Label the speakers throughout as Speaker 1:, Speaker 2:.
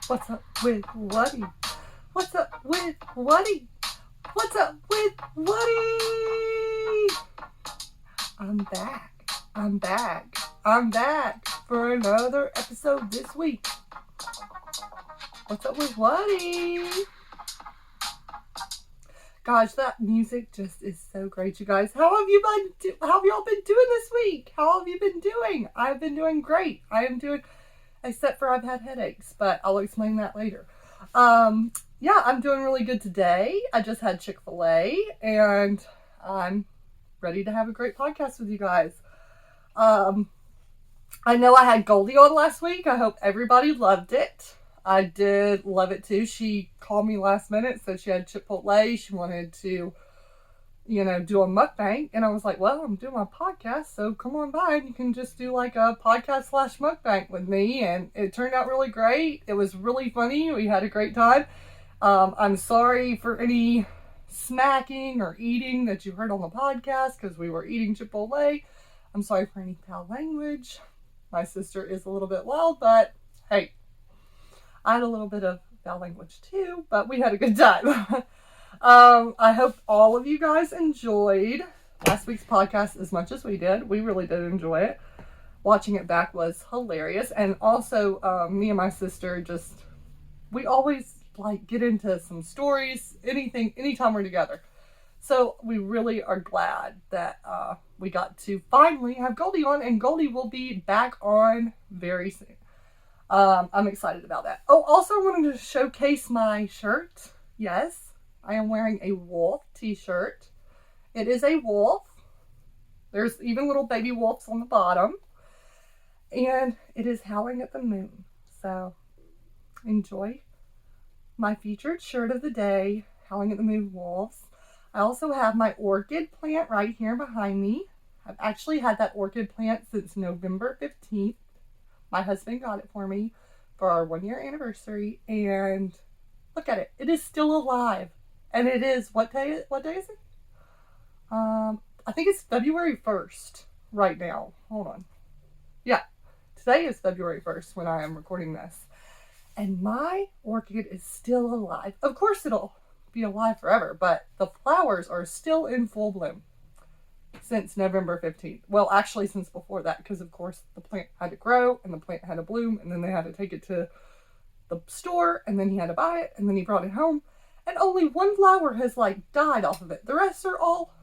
Speaker 1: What's up with Whatty? What's up with Whatty? What's up with Whatty? I'm back. I'm back for another episode this week. What's up with Whatty? Gosh, that music just is so great, you guys. How have y'all been doing this week? How have you been doing? I've been doing great. Except for I've had headaches, but I'll explain that later. Yeah, I'm doing really good today. I just had Chick-fil-A, and I'm ready to have a great podcast with you guys. I know I had Goldie on last week. I hope everybody loved it. I did love it too. She called me last minute, said she had Chick-fil-A. She wanted to, do a mukbang. And I was like, well, I'm doing my podcast, so come on by and you can just do like a podcast / mukbang with me. And it turned out really great. It was really funny. We had a great time. I'm sorry for any smacking or eating that you heard on the podcast because we were eating Chick-fil-A. I'm sorry for any foul language. My sister is a little bit loud, but hey, I had a little bit of foul language too, but we had a good time. I hope all of you guys enjoyed last week's podcast as much as we did. We really did enjoy it. Watching it back was hilarious. And also, me and my sister we always get into some stories, anytime we're together. So we really are glad that we got to finally have Goldie on, and Goldie will be back on very soon. I'm excited about that. Oh, also I wanted to showcase my shirt. Yes. I am wearing a wolf t-shirt. It is a wolf. There's even little baby wolves on the bottom. And it is Howling at the Moon. So enjoy my featured shirt of the day, Howling at the Moon wolves. I also have my orchid plant right here behind me. I've actually had that orchid plant since November 15th. My husband got it for me for our 1-year anniversary. And look at it. It is still alive. And it is, what day is it? I think it's February 1st right now. Hold on. Yeah, today is February 1st when I am recording this. And my orchid is still alive. Of course it'll be alive forever, but the flowers are still in full bloom since November 15th. Well, actually since before that, because of course the plant had to grow and the plant had to bloom, and then they had to take it to the store, and then he had to buy it, and then he brought it home. And only one flower has died off of it. The rest are all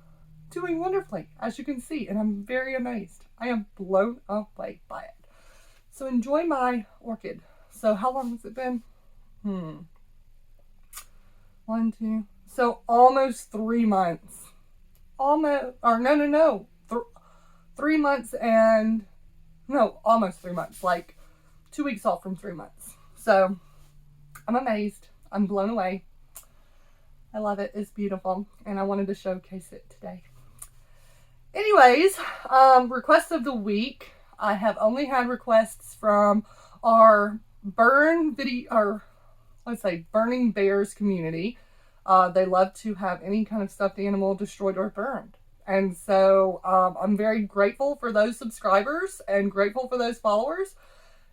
Speaker 1: doing wonderfully, as you can see. And I'm very amazed. I am blown away by it. So enjoy my orchid. So how long has it been? 1, 2. So almost 3 months. Almost 3 months and... No, almost 3 months. 2 weeks off from 3 months. So I'm amazed. I'm blown away. I love it. It's beautiful. And I wanted to showcase it today. Anyways, requests of the week. I have only had requests from our Burning Bears community. They love to have any kind of stuffed animal destroyed or burned. And so I'm very grateful for those subscribers and grateful for those followers.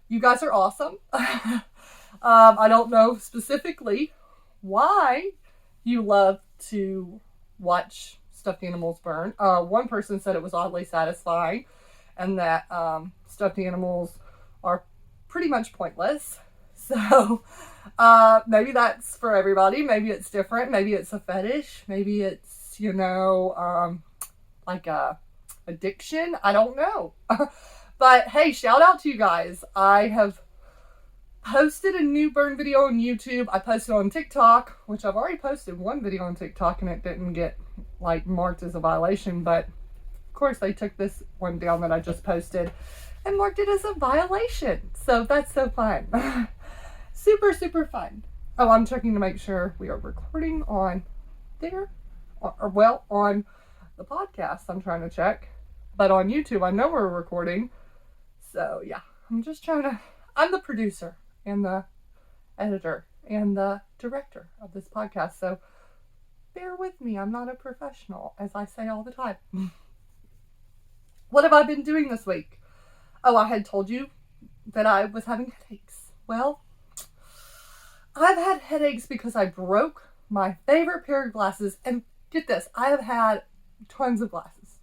Speaker 1: You guys are awesome. I don't know specifically why you love to watch stuffed animals burn. One person said it was oddly satisfying and that stuffed animals are pretty much pointless. So maybe that's for everybody. Maybe it's different. Maybe it's a fetish. Maybe it's, like a addiction. I don't know. But hey, shout out to you guys. I have posted a new burn video on YouTube. I posted on TikTok, which I've already posted one video on TikTok and it didn't get marked as a violation, but of course they took this one down that I just posted and marked it as a violation. So that's so fun. Super, super fun. Oh, I'm checking to make sure we are recording on there, on the podcast. I'm trying to check, but on YouTube I know we're recording. So yeah, I'm the producer and the editor and the director of this podcast. So bear with me. I'm not a professional, as I say all the time. What have I been doing this week? Oh, I had told you that I was having headaches. Well, I've had headaches because I broke my favorite pair of glasses. And get this, I have had tons of glasses.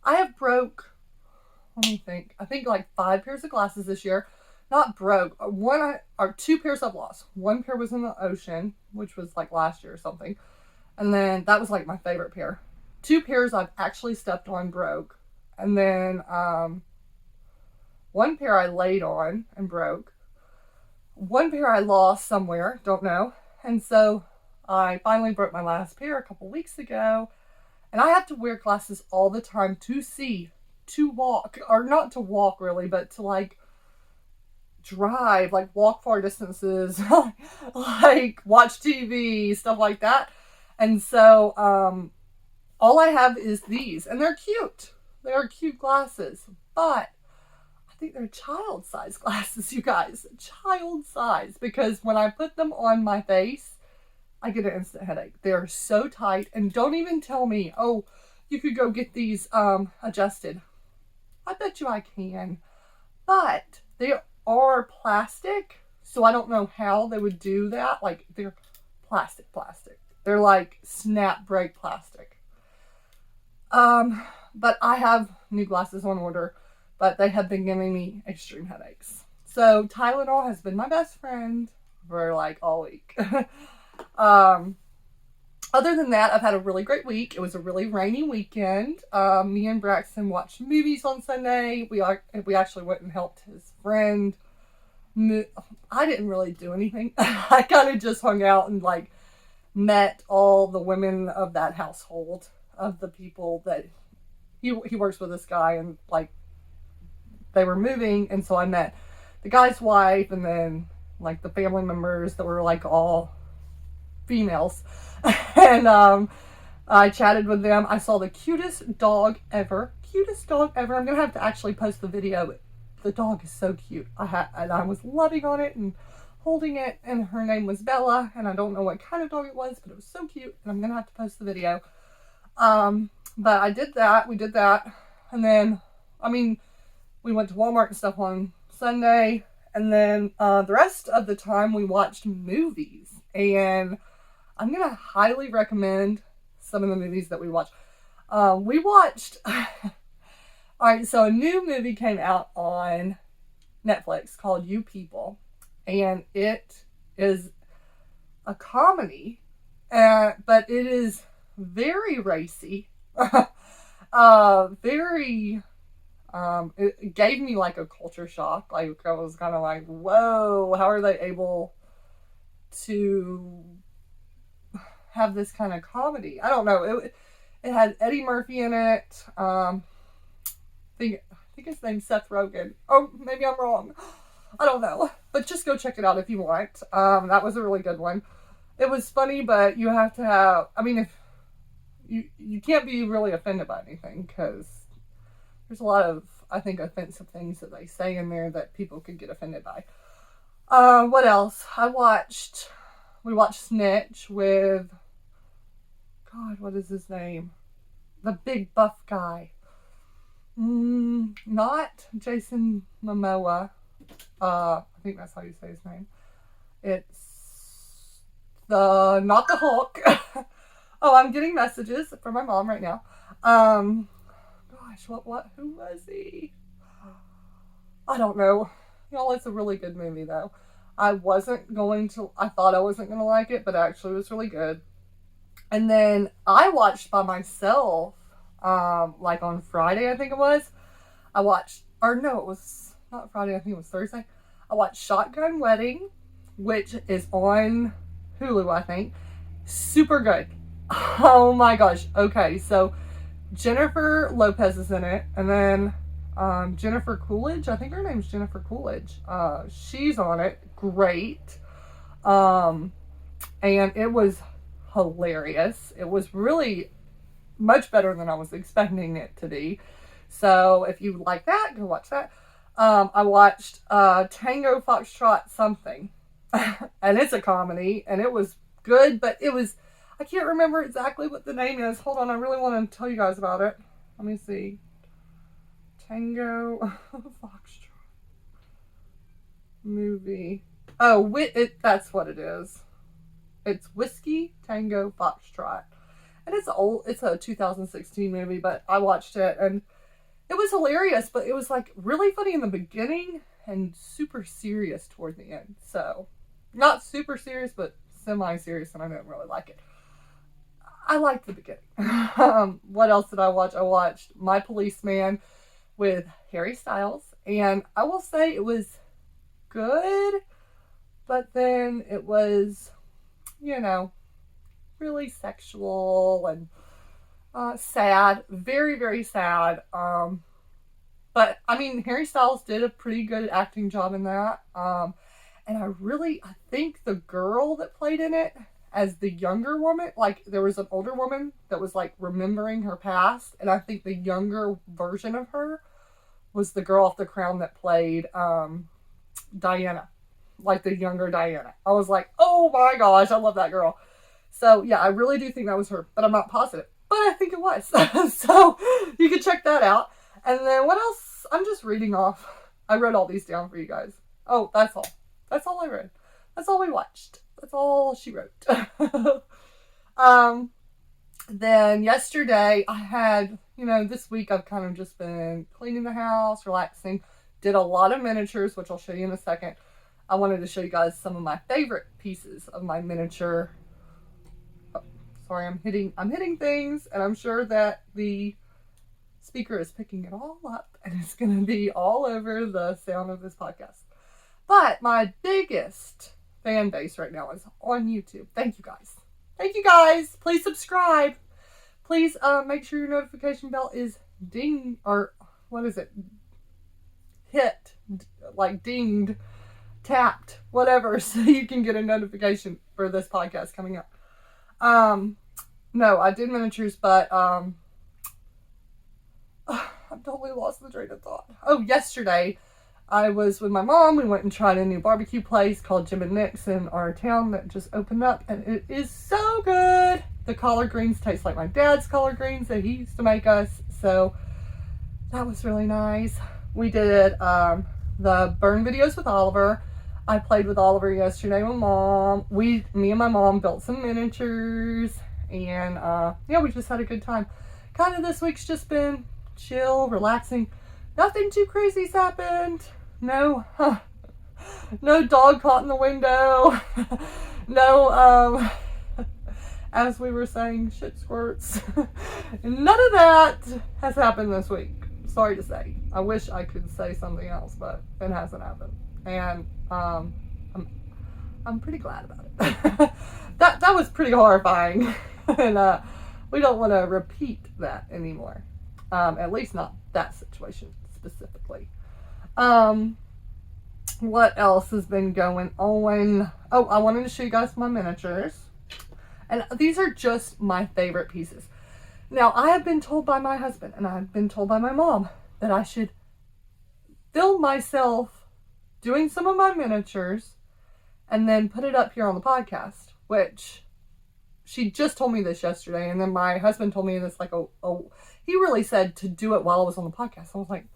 Speaker 1: I have broke, let me think, I think like 5 pairs of glasses this year. Not broke, or 2 pairs I've lost. 1 pair was in the ocean, which was like last year or something. And then that was like my favorite pair. 2 pairs I've actually stepped on broke. And then 1 pair I laid on and broke. 1 pair I lost somewhere, don't know. And so I finally broke my last pair a couple weeks ago. And I have to wear glasses all the time to see, to walk, or not to walk really, but to like drive, like walk far distances, like watch TV, stuff like that. And so all I have is these, and they're cute. They are cute glasses, but I think they're child size glasses, you guys. Child size, because when I put them on my face, I get an instant headache. They're so tight, and don't even tell me, oh, you could go get these adjusted. I bet you I can, but they are plastic, so I don't know how they would do that. Like, they're plastic. They're like snap break plastic. But I have new glasses on order, but they have been giving me extreme headaches. So Tylenol has been my best friend for like all week. Other than that, I've had a really great week. It was a really rainy weekend. Me and Braxton watched movies on Sunday. We actually went and helped his friend. I didn't really do anything. I kind of just hung out and like met all the women of that household, of the people that he works with, this guy, and like they were moving, and so I met the guy's wife and then like the family members that were like all females. And I chatted with them. I saw the cutest dog ever. I'm gonna have to actually post the video. The dog is so cute. And I was loving on it and holding it, and her name was Bella, and I don't know what kind of dog it was, but it was so cute, and I'm gonna have to post the video. But I did that. We did that, and then we went to Walmart and stuff on Sunday, and then the rest of the time we watched movies. And I'm going to highly recommend some of the movies that we watched. We watched, alright, so a new movie came out on Netflix called You People, and it is a comedy, but it is very racy, it gave me like a culture shock. Like, I was kind of like, whoa, how are they able to have this kind of comedy? I don't know. It had Eddie Murphy in it. I think his name's Seth Rogen. Oh, maybe I'm wrong. I don't know. But just go check it out if you want. That was a really good one. It was funny, but you have to have, if you can't be really offended by anything, because there's a lot of, I think, offensive things that they say in there that people could get offended by. What else? We watched Snitch with, God, what is his name? The big buff guy. Not Jason Momoa. I think that's how you say his name. It's not the Hulk. Oh, I'm getting messages from my mom right now. Gosh, who was he? I don't know. Y'all, it's a really good movie though. I thought I wasn't going to like it, but actually it was really good. And then I watched by myself, like on Friday, I think it was. It was not Friday, I think it was Thursday. I watched Shotgun Wedding, which is on Hulu, I think. Super good. Oh my gosh. Okay, so Jennifer Lopez is in it, and then Jennifer Coolidge, I think her name's Jennifer Coolidge. She's on it. Great. And it was hilarious. It was really much better than I was expecting it to be. So if you like that, go watch that. I watched Tango Foxtrot Something. And it's a comedy, and it was good, but I can't remember exactly what the name is. Hold on, I really want to tell you guys about it. Let me see. Tango Foxtrot movie. Oh, that's what it is. It's Whiskey Tango Foxtrot. And it's old. It's a 2016 movie, but I watched it and it was hilarious, but it was like really funny in the beginning and super serious toward the end. So, not super serious, but semi-serious, and I didn't really like it. I liked the beginning. What else did I watch? I watched My Policeman with Harry Styles, and I will say it was good, but then it was, really sexual and sad, very, very sad. But I mean, Harry Styles did a pretty good acting job in that. And I think the girl that played in it as the younger woman, like there was an older woman that was like remembering her past, and I think the younger version of her was the girl off The Crown that played Diana, like the younger Diana. I was like, oh my gosh, I love that girl. So yeah, I really do think that was her, but I'm not positive. But I think it was. So you can check that out. And then what else? I'm just reading off. I wrote all these down for you guys. Oh, that's all. That's all I read. That's all we watched. That's all she wrote. Then yesterday I had, this week I've kind of just been cleaning the house, relaxing, did a lot of miniatures, which I'll show you in a second. I wanted to show you guys some of my favorite pieces of my miniature. Oh, sorry, I'm hitting things, and I'm sure that the speaker is picking it all up, and it's going to be all over the sound of this podcast. But my biggest fan base right now is on YouTube. Thank you guys. Thank you guys. Please subscribe. Please make sure your notification bell is ding, or what is it? Hit, like dinged, tapped, whatever, so you can get a notification for this podcast coming up. No, I did miniatures, but I've totally lost the train of thought. Oh, yesterday I was with my mom. We went and tried a new barbecue place called Jim and Nick's in our town that just opened up, and it is so good. The collard greens taste like my dad's collard greens that he used to make us, so that was really nice. We did the burn videos with Oliver. I played with Oliver yesterday with Mom. Me and my mom built some miniatures, and we just had a good time. Kind of this week's just been chill, relaxing. Nothing too crazy's happened. No dog caught in the window. No, as we were saying, shit squirts. None of that has happened this week. Sorry to say. I wish I could say something else, but it hasn't happened. And I'm pretty glad about it. That was pretty horrifying. And we don't want to repeat that anymore. At least not that situation specifically. What else has been going on? Oh, I wanted to show you guys my miniatures. And these are just my favorite pieces. Now, I have been told by my husband and I've been told by my mom that I should film myself doing some of my miniatures and then put it up here on the podcast, which she just told me this yesterday. And then my husband told me this he really said to do it while I was on the podcast. I was like,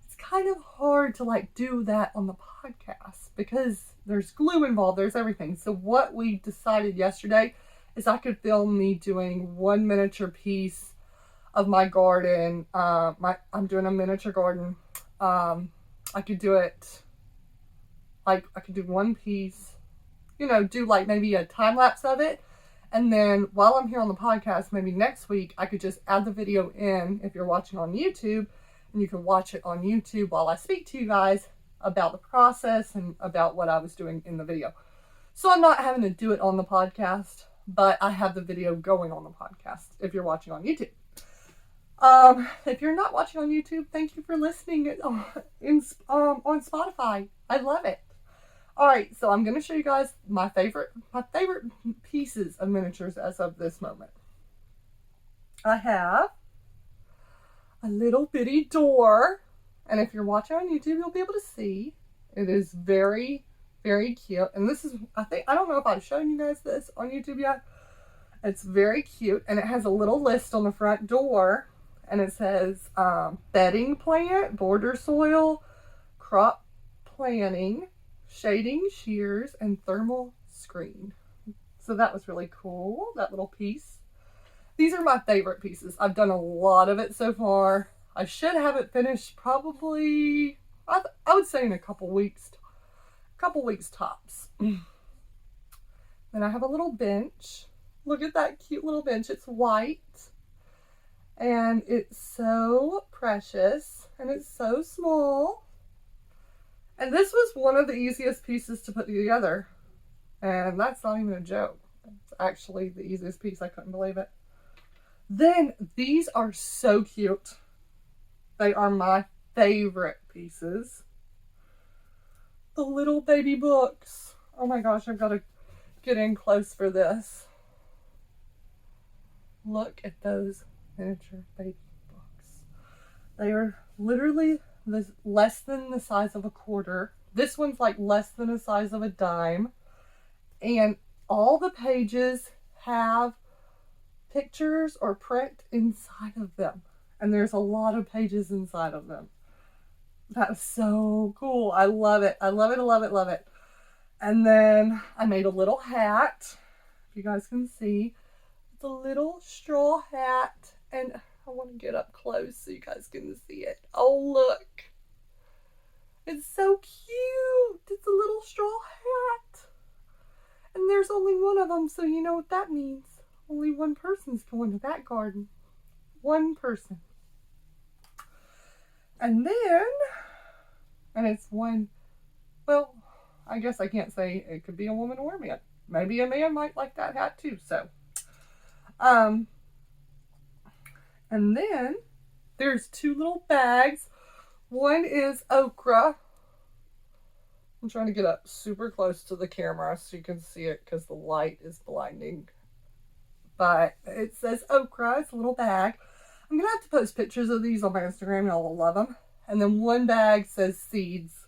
Speaker 1: it's kind of hard to do that on the podcast because there's glue involved, there's everything. So what we decided yesterday is I could film me doing one miniature piece of my garden. I'm doing a miniature garden. I could do it, I could do one piece, do maybe a time lapse of it. And then while I'm here on the podcast, maybe next week, I could just add the video in if you're watching on YouTube, and you can watch it on YouTube while I speak to you guys about the process and about what I was doing in the video. So I'm not having to do it on the podcast, but I have the video going on the podcast if you're watching on YouTube. If you're not watching on YouTube, thank you for listening on Spotify. I love it. All right, so I'm going to show you guys my favorite pieces of miniatures as of this moment. I have a little bitty door, and if you're watching on YouTube, you'll be able to see. It is very, very cute, and this is, I don't know if I've shown you guys this on YouTube yet. It's very cute, and it has a little list on the front door, and it says bedding plant, border soil, crop planting, shading, shears, and thermal screen. So that was really cool, that little piece. These are my favorite pieces. I've done a lot of it so far. I should have it finished probably, I would say in a couple weeks tops. Then I have a little bench. Look at that cute little bench. It's white. And it's so precious. And it's so small. And this was one of the easiest pieces to put together. And that's not even a joke. It's actually the easiest piece. I couldn't believe it. Then these are so cute. They are my favorite pieces. The little baby books. Oh my gosh, I've got to get in close for this. Look at those miniature baby books. They are literally less than the size of a quarter. This one's like less than the size of a dime. And all the pages have pictures or print inside of them. And there's a lot of pages inside of them. That's so cool. I love it. I love it, I love it, love it. And then I made a little hat. If you guys can see. It's a little straw hat. And I want to get up close so you guys can see it. Oh, look. It's so cute. It's a little straw hat. And there's only one of them, so you know what that means. Only one person's going to that garden. One person. And then, and it's one, well, I guess I can't say it could be a woman or a man. Maybe a man might like that hat too, so. And then there's two little bags. One is okra. I'm trying to get up super close to the camera so you can see it because the light is blinding. But it says okra. It's a little bag. I'm going to have to post pictures of these on my Instagram. Y'all will love them. And then one bag says seeds.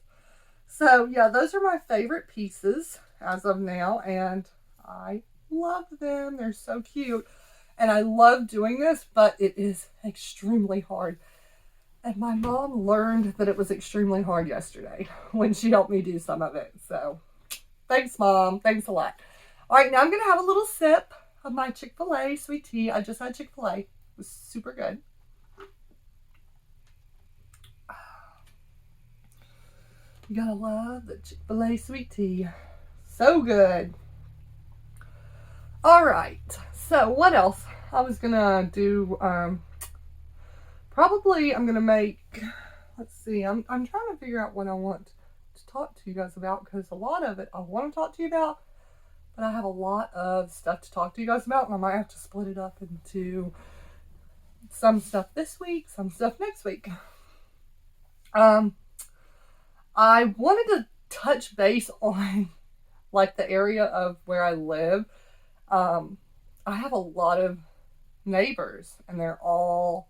Speaker 1: So, yeah, those are my favorite pieces as of now. And I love them. They're so cute. And I love doing this, but it is extremely hard. And my mom learned that it was extremely hard yesterday when she helped me do some of it. So, thanks, Mom. Thanks a lot. All right, now I'm going to have a little sip of my Chick-fil-A sweet tea. I just had Chick-fil-A. It was super good. You gotta love the Chick-fil-A sweet tea. So good. All right. So what else? I was gonna do, probably I'm gonna make, let's see, I'm trying to figure out what I want to talk to you guys about, because a lot of it I want to talk to you about, but I have a lot of stuff to talk to you guys about, and I might have to split it up into some stuff this week, some stuff next week. I wanted to touch base on like the area of where I live. I have a lot of neighbors, and they're all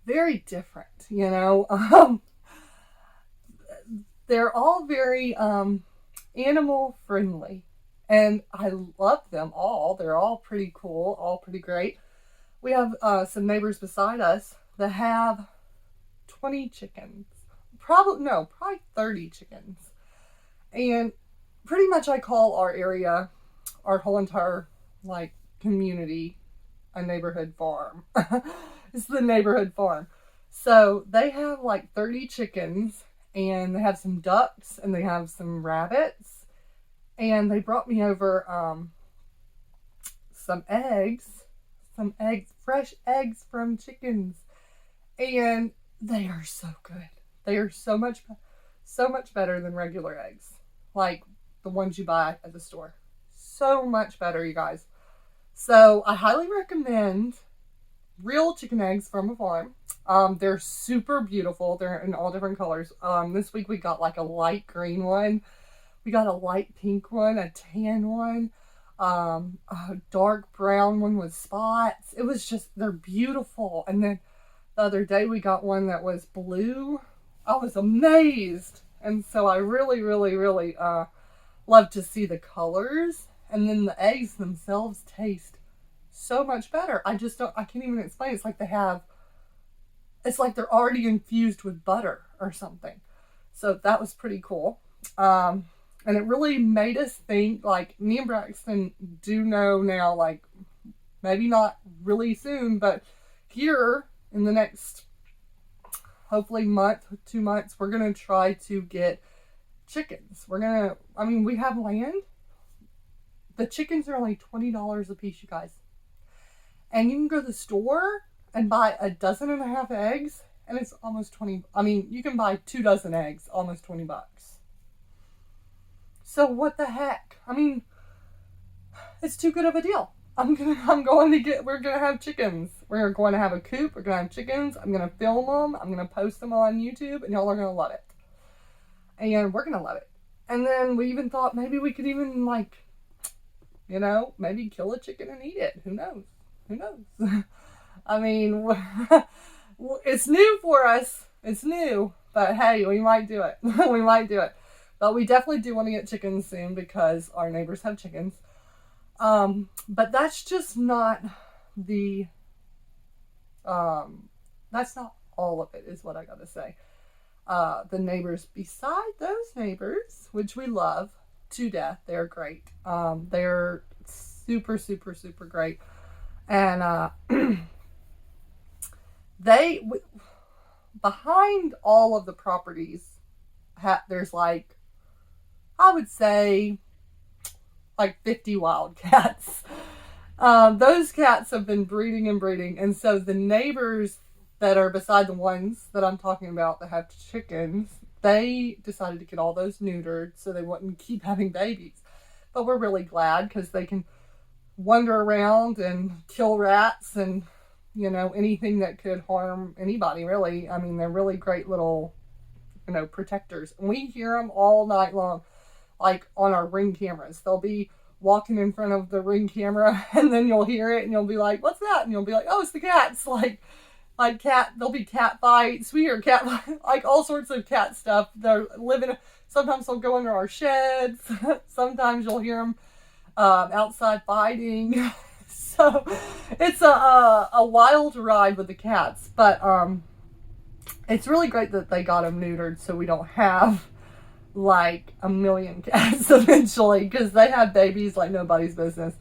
Speaker 1: very different, you know. They're all very animal friendly, and I love them all. They're all pretty cool, all pretty great. We have some neighbors beside us that have 20 chickens. Probably 30 chickens. And pretty much I call our area, our whole entire like community, a neighborhood farm. It's the neighborhood farm. So they have like 30 chickens, and they have some ducks, and they have some rabbits, and they brought me over some eggs, fresh eggs from chickens, and they are so good. They are so much better than regular eggs, like the ones you buy at the store. So much better, you guys. So I highly recommend real chicken eggs from a farm. They're super beautiful. They're in all different colors. This week we got like a light green one. We got a light pink one, a tan one, a dark brown one with spots. It was just, they're beautiful. And then the other day we got one that was blue. I was amazed. And so I really, really, really love to see the colors. And then the eggs themselves taste so much better. I can't even explain. It's like it's like they're already infused with butter or something. So that was pretty cool. And And it really made us think, like, me and Braxton do know now, like, maybe not really soon, but here in the next, hopefully month, 2 months, we're going to try to get chickens. We have land. The chickens are only $20 a piece, you guys. And you can go to the store and buy 1.5 dozen eggs, and it's almost 20. You can buy 2 dozen eggs, almost $20. So what the heck? It's too good of a deal. We're gonna have chickens. We're going to have a coop. We're gonna have chickens. I'm gonna film them. I'm gonna post them on YouTube, and y'all are gonna love it. And we're gonna love it. And then we even thought maybe we could even, like, maybe kill a chicken and eat it. Who knows? It's new for us. It's new, but hey, we might do it. We might do it. But we definitely do want to get chickens soon because our neighbors have chickens. But that's just not that's not all of it, is what I gotta say. The neighbors beside those neighbors, which we love to death, they're great. They're super, super, super great. And behind all of the properties, there's like, I would say, like 50 wild cats. Those cats have been breeding and breeding. And so the neighbors that are beside the ones that I'm talking about that have chickens, they decided to get all those neutered so they wouldn't keep having babies. But we're really glad because they can wander around and kill rats and, anything that could harm anybody, really. They're really great little, protectors. And we hear them all night long, like on our Ring cameras. They'll be walking in front of the Ring camera, and then you'll hear it, and you'll be like, "What's that?" And you'll be like, "Oh, it's the cats." There'll be cat fights. We hear like all sorts of cat stuff. They're living. Sometimes they'll go under our sheds. Sometimes you'll hear them outside fighting. So it's a wild ride with the cats. But it's really great that they got them neutered so we don't have like 1 million cats eventually, because they have babies like nobody's business.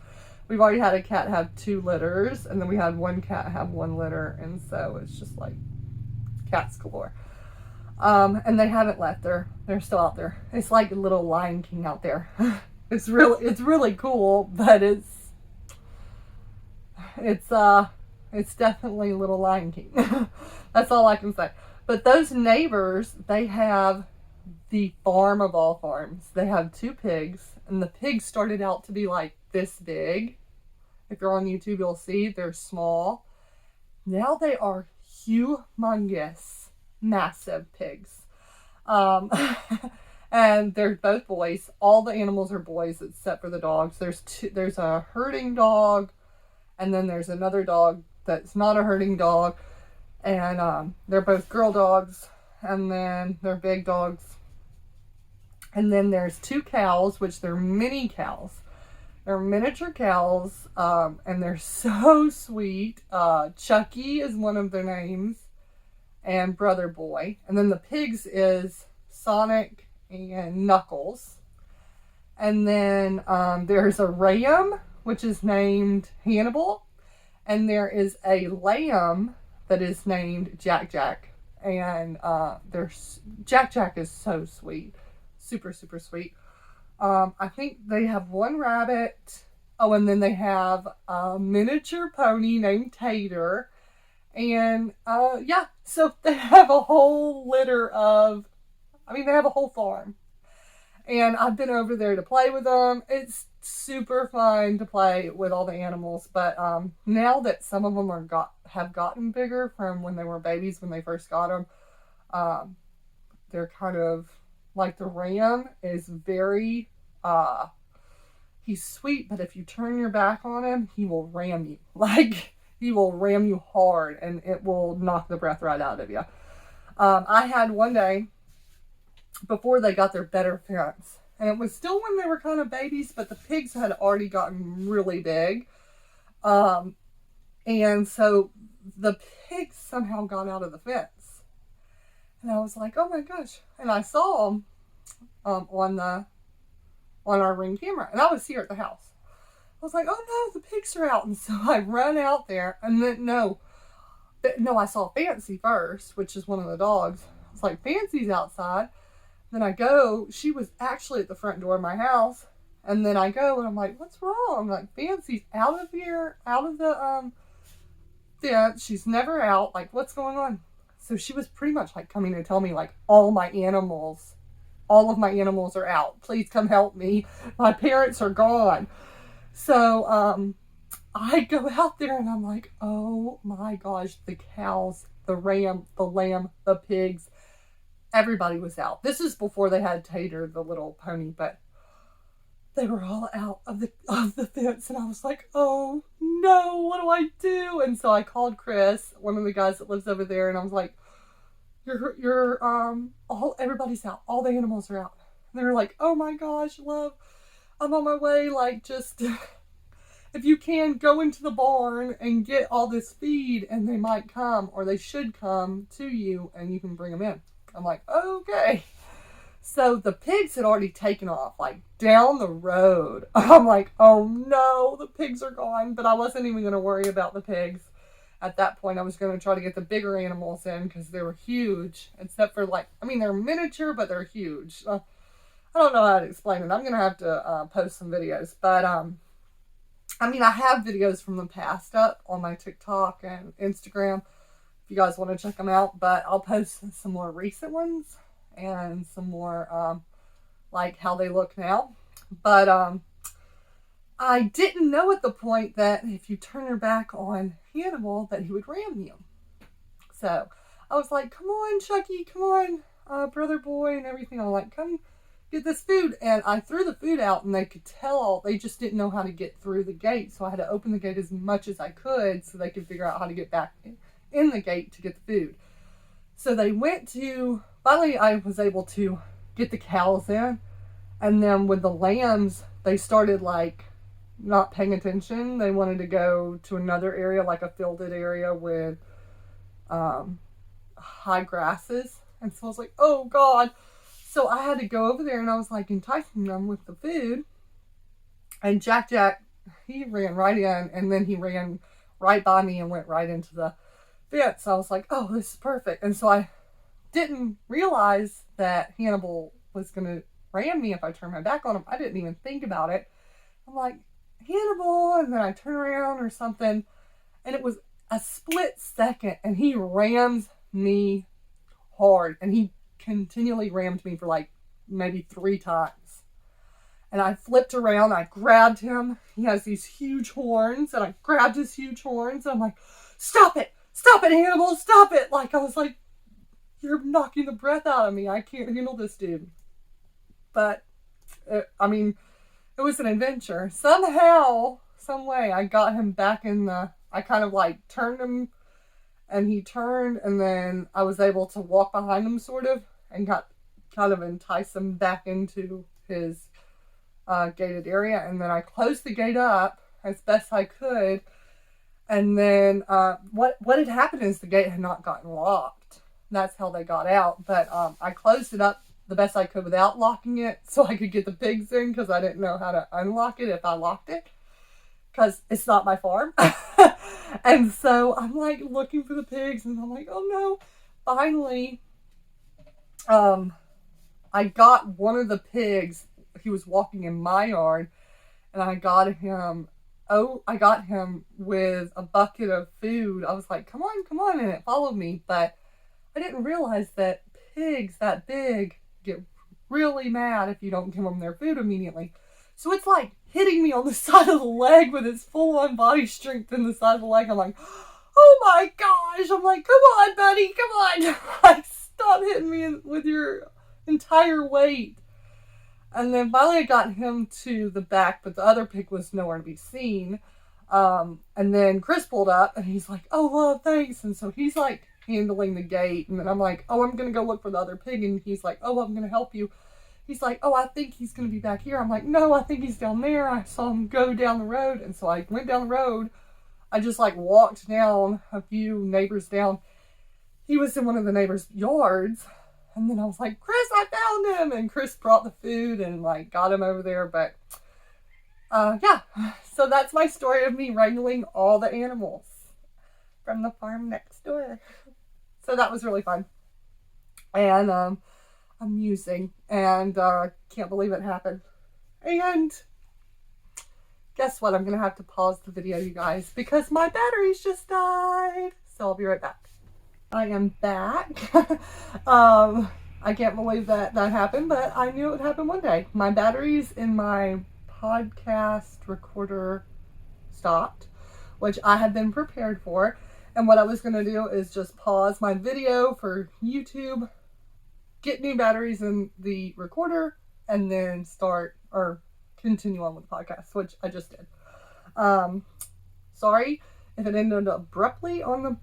Speaker 1: We've already had a cat have 2 litters, and then we had one cat have 1 litter, and so it's just like cats galore. And they haven't left. They're still out there. It's like a little Lion King out there. It's really cool, but it's definitely a little Lion King. That's all I can say. But those neighbors, they have the farm of all farms. They have 2 pigs, and the pigs started out to be like this big. If you're on YouTube, you'll see they're small. Now they are humongous, massive pigs. And they're both boys. All the animals are boys except for the dogs. There's a herding dog, and then there's another dog that's not a herding dog. And they're both girl dogs, and then they're big dogs. And then there's 2 cows, which they're mini cows. They're miniature cows, and they're so sweet. Chucky is one of their names, and Brother Boy. And then the pigs is Sonic and Knuckles. And then there's a ram, which is named Hannibal. And there is a lamb that is named Jack Jack. And Jack Jack is so sweet. Super, super sweet. I think they have 1 rabbit. Oh, and then they have a miniature pony named Tater. And, so they have a whole litter of, they have a whole farm. And I've been over there to play with them. It's super fun to play with all the animals. But now that some of them have gotten bigger from when they were babies, when they first got them, they're kind of, like the ram is very, he's sweet, but if you turn your back on him, he will ram you. Like, he will ram you hard, and it will knock the breath right out of you. I had one day, before they got their better parents, and it was still when they were kind of babies, but the pigs had already gotten really big. And so the pigs somehow got out of the fence. And I was like, oh my gosh. And I saw them on the on our Ring camera. And I was here at the house. I was like, oh no, the pigs are out. And so I run out there, and then, no, I saw Fancy first, which is one of the dogs. I was like, Fancy's outside. Then I go, she was actually at the front door of my house. And then I go, and I'm like, what's wrong? I'm like, Fancy's out of here, out of the fence. She's never out. Like, what's going on? So she was pretty much like coming to tell me, like, all of my animals are out. Please come help me. My parents are gone. So I go out there, and I'm like, oh my gosh, the cows, the ram, the lamb, the pigs, everybody was out. This is before they had Tater, the little pony, but they were all out of the fence, and I was like, oh no, what do I do? And so I called Chris, one of the guys that lives over there, and I was like, everybody's out. All the animals are out. And they were like, oh my gosh, love, I'm on my way. Like, just, if you can, go into the barn and get all this feed, and they might come, or they should come to you, and you can bring them in. I'm like, okay. So the pigs had already taken off, like, down the road. I'm like, oh no, the pigs are gone. But I wasn't even going to worry about the pigs. At that point, I was going to try to get the bigger animals in, because they were huge. Except for, like, I mean, they're miniature, but they're huge. I don't know how to explain it. I'm going to have to post some videos. But, I mean, I have videos from the past up on my TikTok and Instagram, if you guys want to check them out. But I'll post some more recent ones, and some more, like, how they look now. But, I didn't know at the point that if you turn your back on Hannibal, that he would ram you. So, I was like, come on, Chucky, come on, brother boy, and everything. I'm like, come get this food. And I threw the food out, and they could tell they just didn't know how to get through the gate. So I had to open the gate as much as I could, so they could figure out how to get back in the gate to get the food. So they went to, finally I was able to get the cows in, and then with the lambs, they started, like, not paying attention. They wanted to go to another area, like a fielded area with high grasses. And so I was like, oh God. So I had to go over there, and I was like enticing them with the food. And Jack, he ran right in, and then he ran right by me and went right into the fence. So I was like, oh, this is perfect. And so I didn't realize that Hannibal was going to ram me if I turned my back on him. I didn't even think about it. I'm like, Hannibal, and then I turn around or something, and it was a split second, and he rams me hard, and he continually rammed me for like maybe 3 times. And I flipped around, I grabbed him. He has these huge horns, and I grabbed his huge horns, and I'm like, stop it, Hannibal, stop it. Like, I was like, you're knocking the breath out of me. I can't handle this dude. But, I mean, it was an adventure. Somehow, some way, I got him back in I kind of like turned him, and he turned, and then I was able to walk behind him sort of, and got kind of entice him back into his gated area. And then I closed the gate up as best I could. And then what had happened is the gate had not gotten locked. That's how they got out. But I closed it up the best I could without locking it, so I could get the pigs in, because I didn't know how to unlock it if I locked it, because it's not my farm. And so I'm like looking for the pigs, and I'm like, oh no. Finally, I got one of the pigs. He was walking in my yard, and I got him with a bucket of food. I was like, come on, and it followed me. But I didn't realize that pigs that big get really mad if you don't give them their food immediately. So it's like hitting me on the side of the leg with its full-on body strength in the side of the leg. I'm like, oh my gosh. I'm like, come on, buddy, come on. Like, stop hitting me with your entire weight. And then finally I got him to the back, but the other pig was nowhere to be seen. And then Chris pulled up, and he's like, oh, well, thanks. And so he's like handling the gate, and then I'm like, oh, I'm gonna go look for the other pig, and he's like, oh, I'm gonna help you. He's like, oh, I think he's gonna be back here. I'm like, no, I think he's down there. I saw him go down the road. And so I went down the road. I just like walked down a few neighbors down. He was in one of the neighbors' yards, And then I was like, Chris, I found him. And Chris brought the food and like got him over there. But yeah, so that's my story of me wrangling all the animals from the farm next door. So that was really fun and amusing, and can't believe it happened. And guess what? I'm going to have to pause the video, you guys, because my batteries just died. So I'll be right back. I am back. I can't believe that happened, but I knew it would happen one day. My batteries in my podcast recorder stopped, which I had been prepared for. And what I was going to do is just pause my video for YouTube, get new batteries in the recorder, and then start or continue on with the podcast, which I just did. Sorry if it ended abruptly on the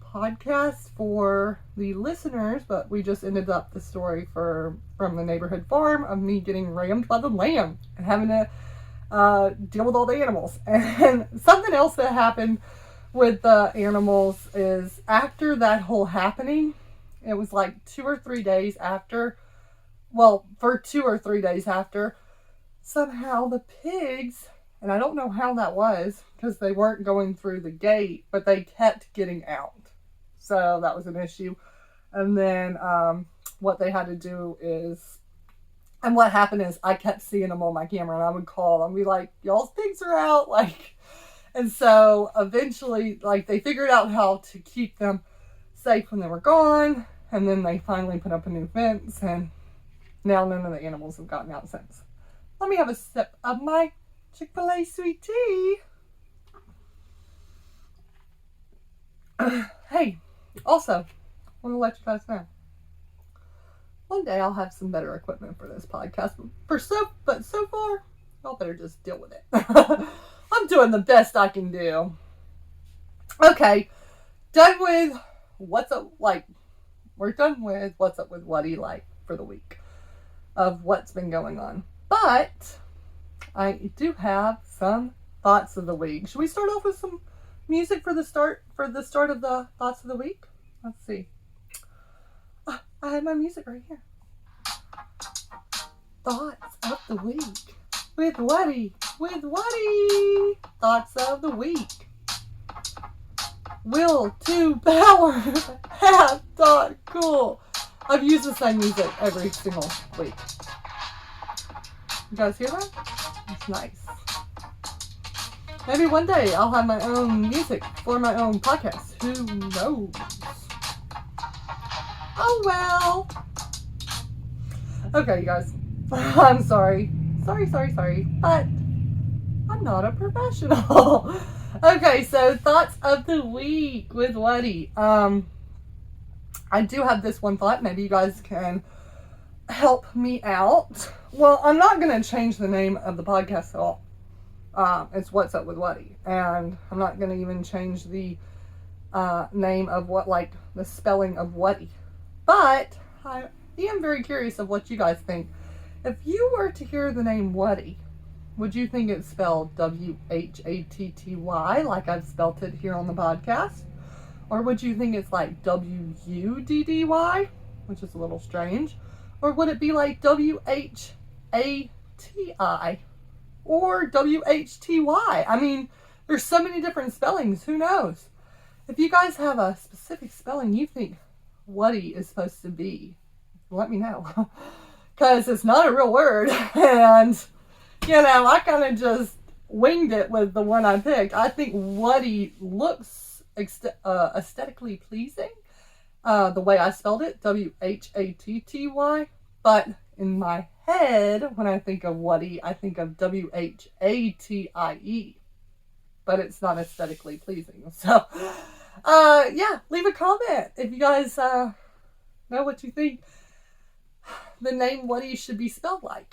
Speaker 1: podcast for the listeners, but we just ended up the story from the neighborhood farm of me getting rammed by the lamb and having to deal with all the animals. And something else that happened with the animals is after that whole happening, it was like 2 or 3 days after, for 2 or 3 days after, somehow the pigs, and I don't know how that was because they weren't going through the gate, but they kept getting out. So that was an issue. And then what they had to do is, and what happened is I kept seeing them on my camera, and I would call and be like, y'all's pigs are out. And so eventually, they figured out how to keep them safe when they were gone. And then they finally put up a new fence, and now none of the animals have gotten out since. Let me have a sip of my Chick-fil-A sweet tea. Hey, also, I want to let you guys know. One day I'll have some better equipment for this podcast. But so far, y'all better just deal with it. I'm doing the best I can do. Okay, done with what's up, we're done with what's up with Whatty for the week of what's been going on. But I do have some thoughts of the week. Should we start off with some music for the start of the thoughts of the week? Let's see. I have my music right here. Thoughts of the week with Whatty. Thoughts of the week. Will to power have thought cool. I've used the same music every single week. You guys hear that? It's nice. Maybe one day I'll have my own music for my own podcast. Who knows? Oh well. Okay, you guys. I'm sorry. Sorry. But I'm not a professional. Okay, so thoughts of the week with Whatty. I do have this one thought. Maybe you guys can help me out. Well, I'm not going to change the name of the podcast at all. It's What's Up with Whatty. And I'm not going to even change the name of the spelling of Whatty. But I am very curious of what you guys think. If you were to hear the name Whatty, would you think it's spelled Whatty like I've spelt it here on the podcast? Or would you think it's like Wuddy, which is a little strange? Or would it be like Whati or Whty? I mean, there's so many different spellings. Who knows? If you guys have a specific spelling you think Whatty is supposed to be, let me know. Because it's not a real word. And, I kind of just winged it with the one I picked. I think Whatty looks aesthetically pleasing. The way I spelled it, Whatty. But in my head, when I think of Whatty, I think of Whatie. But it's not aesthetically pleasing. So, yeah, leave a comment if you guys know what you think the name Whatty should be spelled like.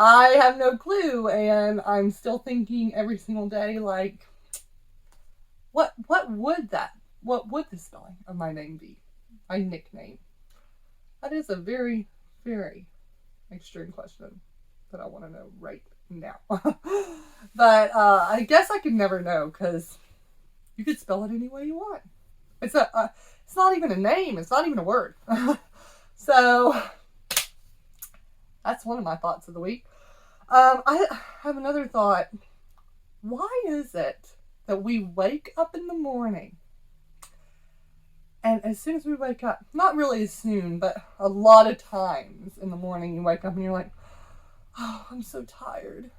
Speaker 1: I have no clue, and I'm still thinking every single day, what would the spelling of my name be? My nickname. That is a very, very extreme question that I want to know right now. But I guess I could never know, because you could spell it any way you want. It's not even a name. It's not even a word. So that's one of my thoughts of the week. I have another thought. Why is it that we wake up in the morning, and as soon as we wake up, not really as soon, but a lot of times in the morning, you wake up and you're like, oh, I'm so tired.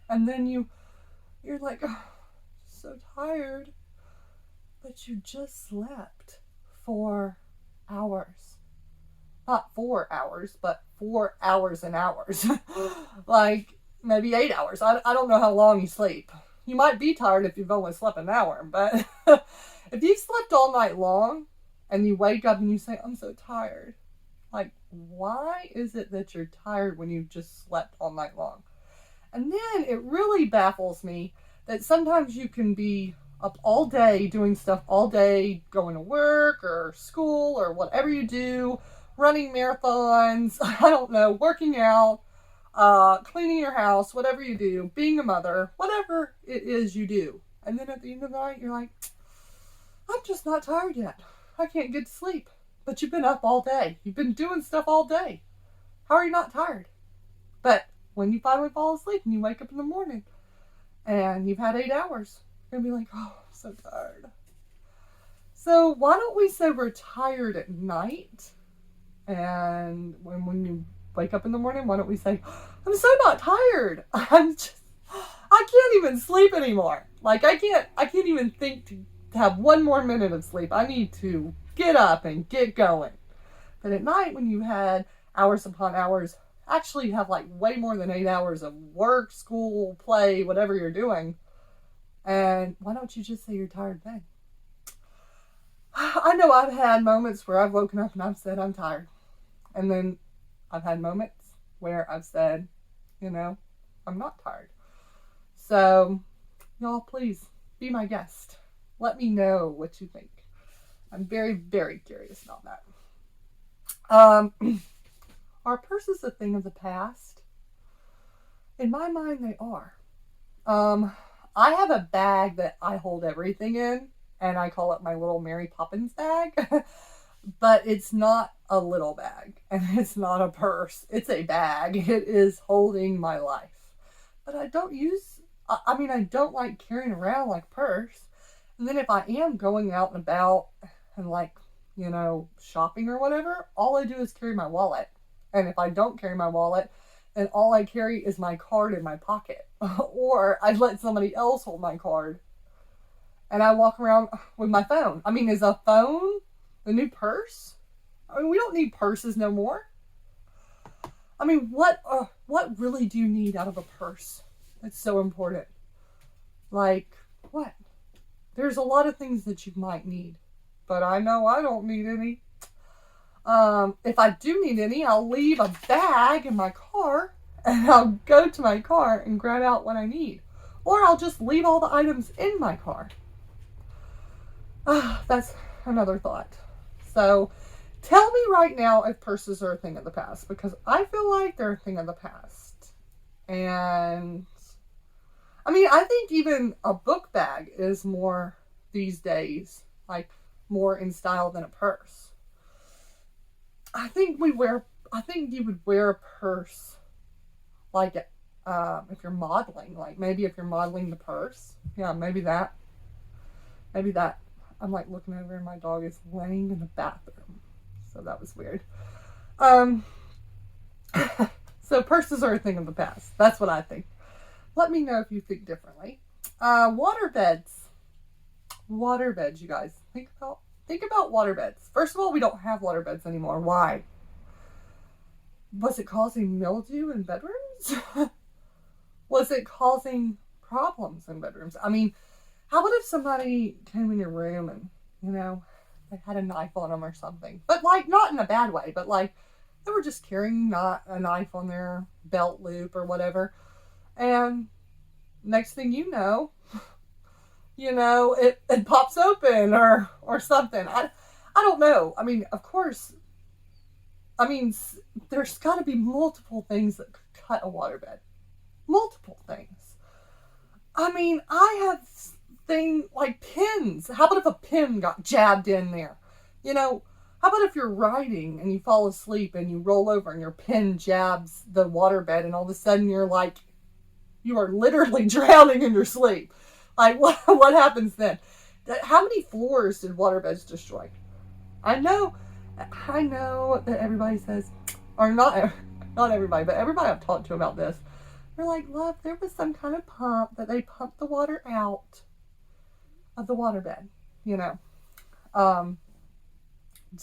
Speaker 1: And then you're like, oh, so tired. But you just slept 4 hours. Not 4 hours, but 4 hours and hours. Like maybe 8 hours. I don't know how long you sleep. You might be tired if you've only slept an hour, but if you've slept all night long and you wake up and you say, I'm so tired. Like, why is it that you're tired when you've just slept all night long? And then it really baffles me that sometimes you can be up all day doing stuff all day, going to work or school or whatever you do, running marathons, I don't know, working out, cleaning your house, whatever you do, being a mother, whatever it is you do. And then at the end of the night, you're like, I'm just not tired yet. I can't get to sleep. But you've been up all day. You've been doing stuff all day. How are you not tired? But when you finally fall asleep and you wake up in the morning and you've had 8 hours, you're going to be like, oh, I'm so tired. So why don't we say we're tired at night? And when you wake up in the morning, why don't we say, I'm so not tired. I can't even sleep anymore. Like I can't even think to have one more minute of sleep. I need to get up and get going. But at night, when you had hours upon hours, actually you have like way more than 8 hours of work, school, play, whatever you're doing. And why don't you just say you're tired then? I know I've had moments where I've woken up and I've said I'm tired. And then I've had moments where I've said, I'm not tired. So, y'all, please be my guest. Let me know what you think. I'm very, very curious about that. Are purses a thing of the past? In my mind, they are. I have a bag that I hold everything in, and I call it my little Mary Poppins bag. But it's not a little bag, and it's not a purse. It's a bag. It is holding my life. But I don't like carrying around like a purse. And then if I am going out and about and shopping or whatever, all I do is carry my wallet. And if I don't carry my wallet, then all I carry is my card in my pocket. Or I let somebody else hold my card. And I walk around with my phone. Is a phone the new purse? We don't need purses no more. What really do you need out of a purse? That's so important. Like, what? There's a lot of things that you might need. But I know I don't need any. If I do need any, I'll leave a bag in my car. And I'll go to my car and grab out what I need. Or I'll just leave all the items in my car. That's another thought. So, tell me right now if purses are a thing of the past. Because I feel like they're a thing of the past. And, I think even a book bag is more these days. Like, more in style than a purse. I think you would wear a purse like if you're modeling, like maybe if you're modeling the purse. Yeah, maybe that. I'm like looking over and my dog is laying in the bathroom. So that was weird. So purses are a thing of the past. That's what I think. Let me know if you think differently. Waterbeds. Waterbeds, you guys. Think about waterbeds. First of all, we don't have waterbeds anymore. Why? Was it causing mildew in bedrooms? Was it causing problems in bedrooms? How about if somebody came in your room and, they had a knife on them or something? But, not in a bad way, but, they were just carrying not a knife on their belt loop or whatever. And next thing you know, it pops open or something. I don't know. Of course, there's got to be multiple things that could cut a waterbed. Multiple things. I have things like pins. How about if a pin got jabbed in there? How How about if you're riding and you fall asleep and you roll over and your pin jabs the waterbed and all of a sudden you're like, you are literally drowning in your sleep. Like, what happens then? How many floors did waterbeds destroy? I know that everybody says, or not everybody, but everybody I've talked to about this, they're like, love, there was some kind of pump that they pumped the water out of the waterbed,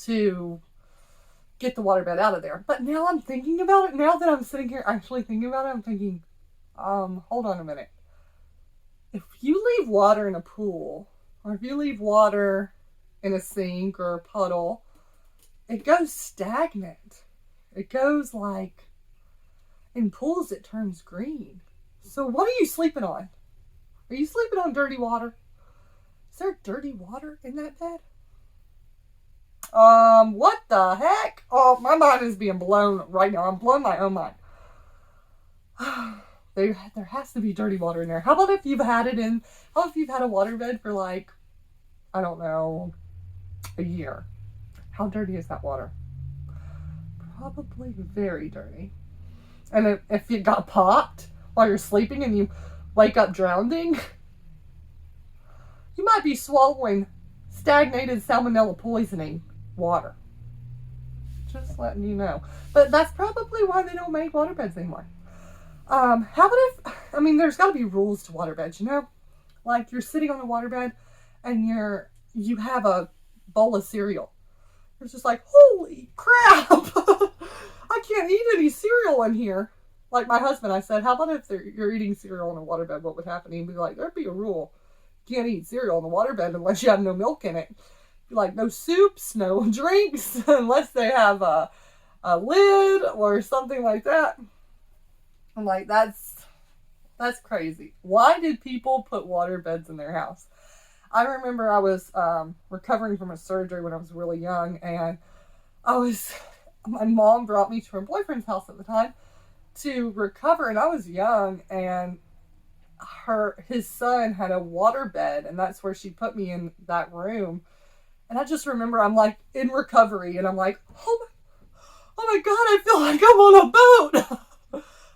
Speaker 1: to get the waterbed out of there. But now I'm thinking about it, now that I'm sitting here actually thinking about it, I'm thinking, hold on a minute. If you leave water in a pool, or if you leave water in a sink or a puddle, it goes stagnant. It goes like, in pools it turns green. So what are you sleeping on? Are you sleeping on dirty water? Is there dirty water in that bed? What the heck? Oh, my mind is being blown right now. I'm blowing my own mind. There has to be dirty water in there. How about if you've had a waterbed for like, I don't know, a year? How dirty is that water? Probably very dirty. And if you got popped while you're sleeping and you wake up drowning, you might be swallowing stagnated salmonella poisoning water. Just letting you know. But that's probably why they don't make waterbeds anymore. How about there's got to be rules to waterbeds, Like you're sitting on a waterbed and you have a bowl of cereal. It's just like, holy crap! I can't eat any cereal in here. Like my husband, I said, how about if you're eating cereal in a waterbed, what would happen? He'd be like, there'd be a rule. You can't eat cereal in the waterbed unless you have no milk in it. Like no soups, no drinks, unless they have a lid or something like that. I'm like, that's crazy. Why did people put water beds in their house? I remember I was recovering from a surgery when I was really young, and my mom brought me to her boyfriend's house at the time to recover, and I was young, and his son had a water bed, and that's where she put me in that room. And I just remember I'm like in recovery, and I'm like, oh my God, I feel like I'm on a boat.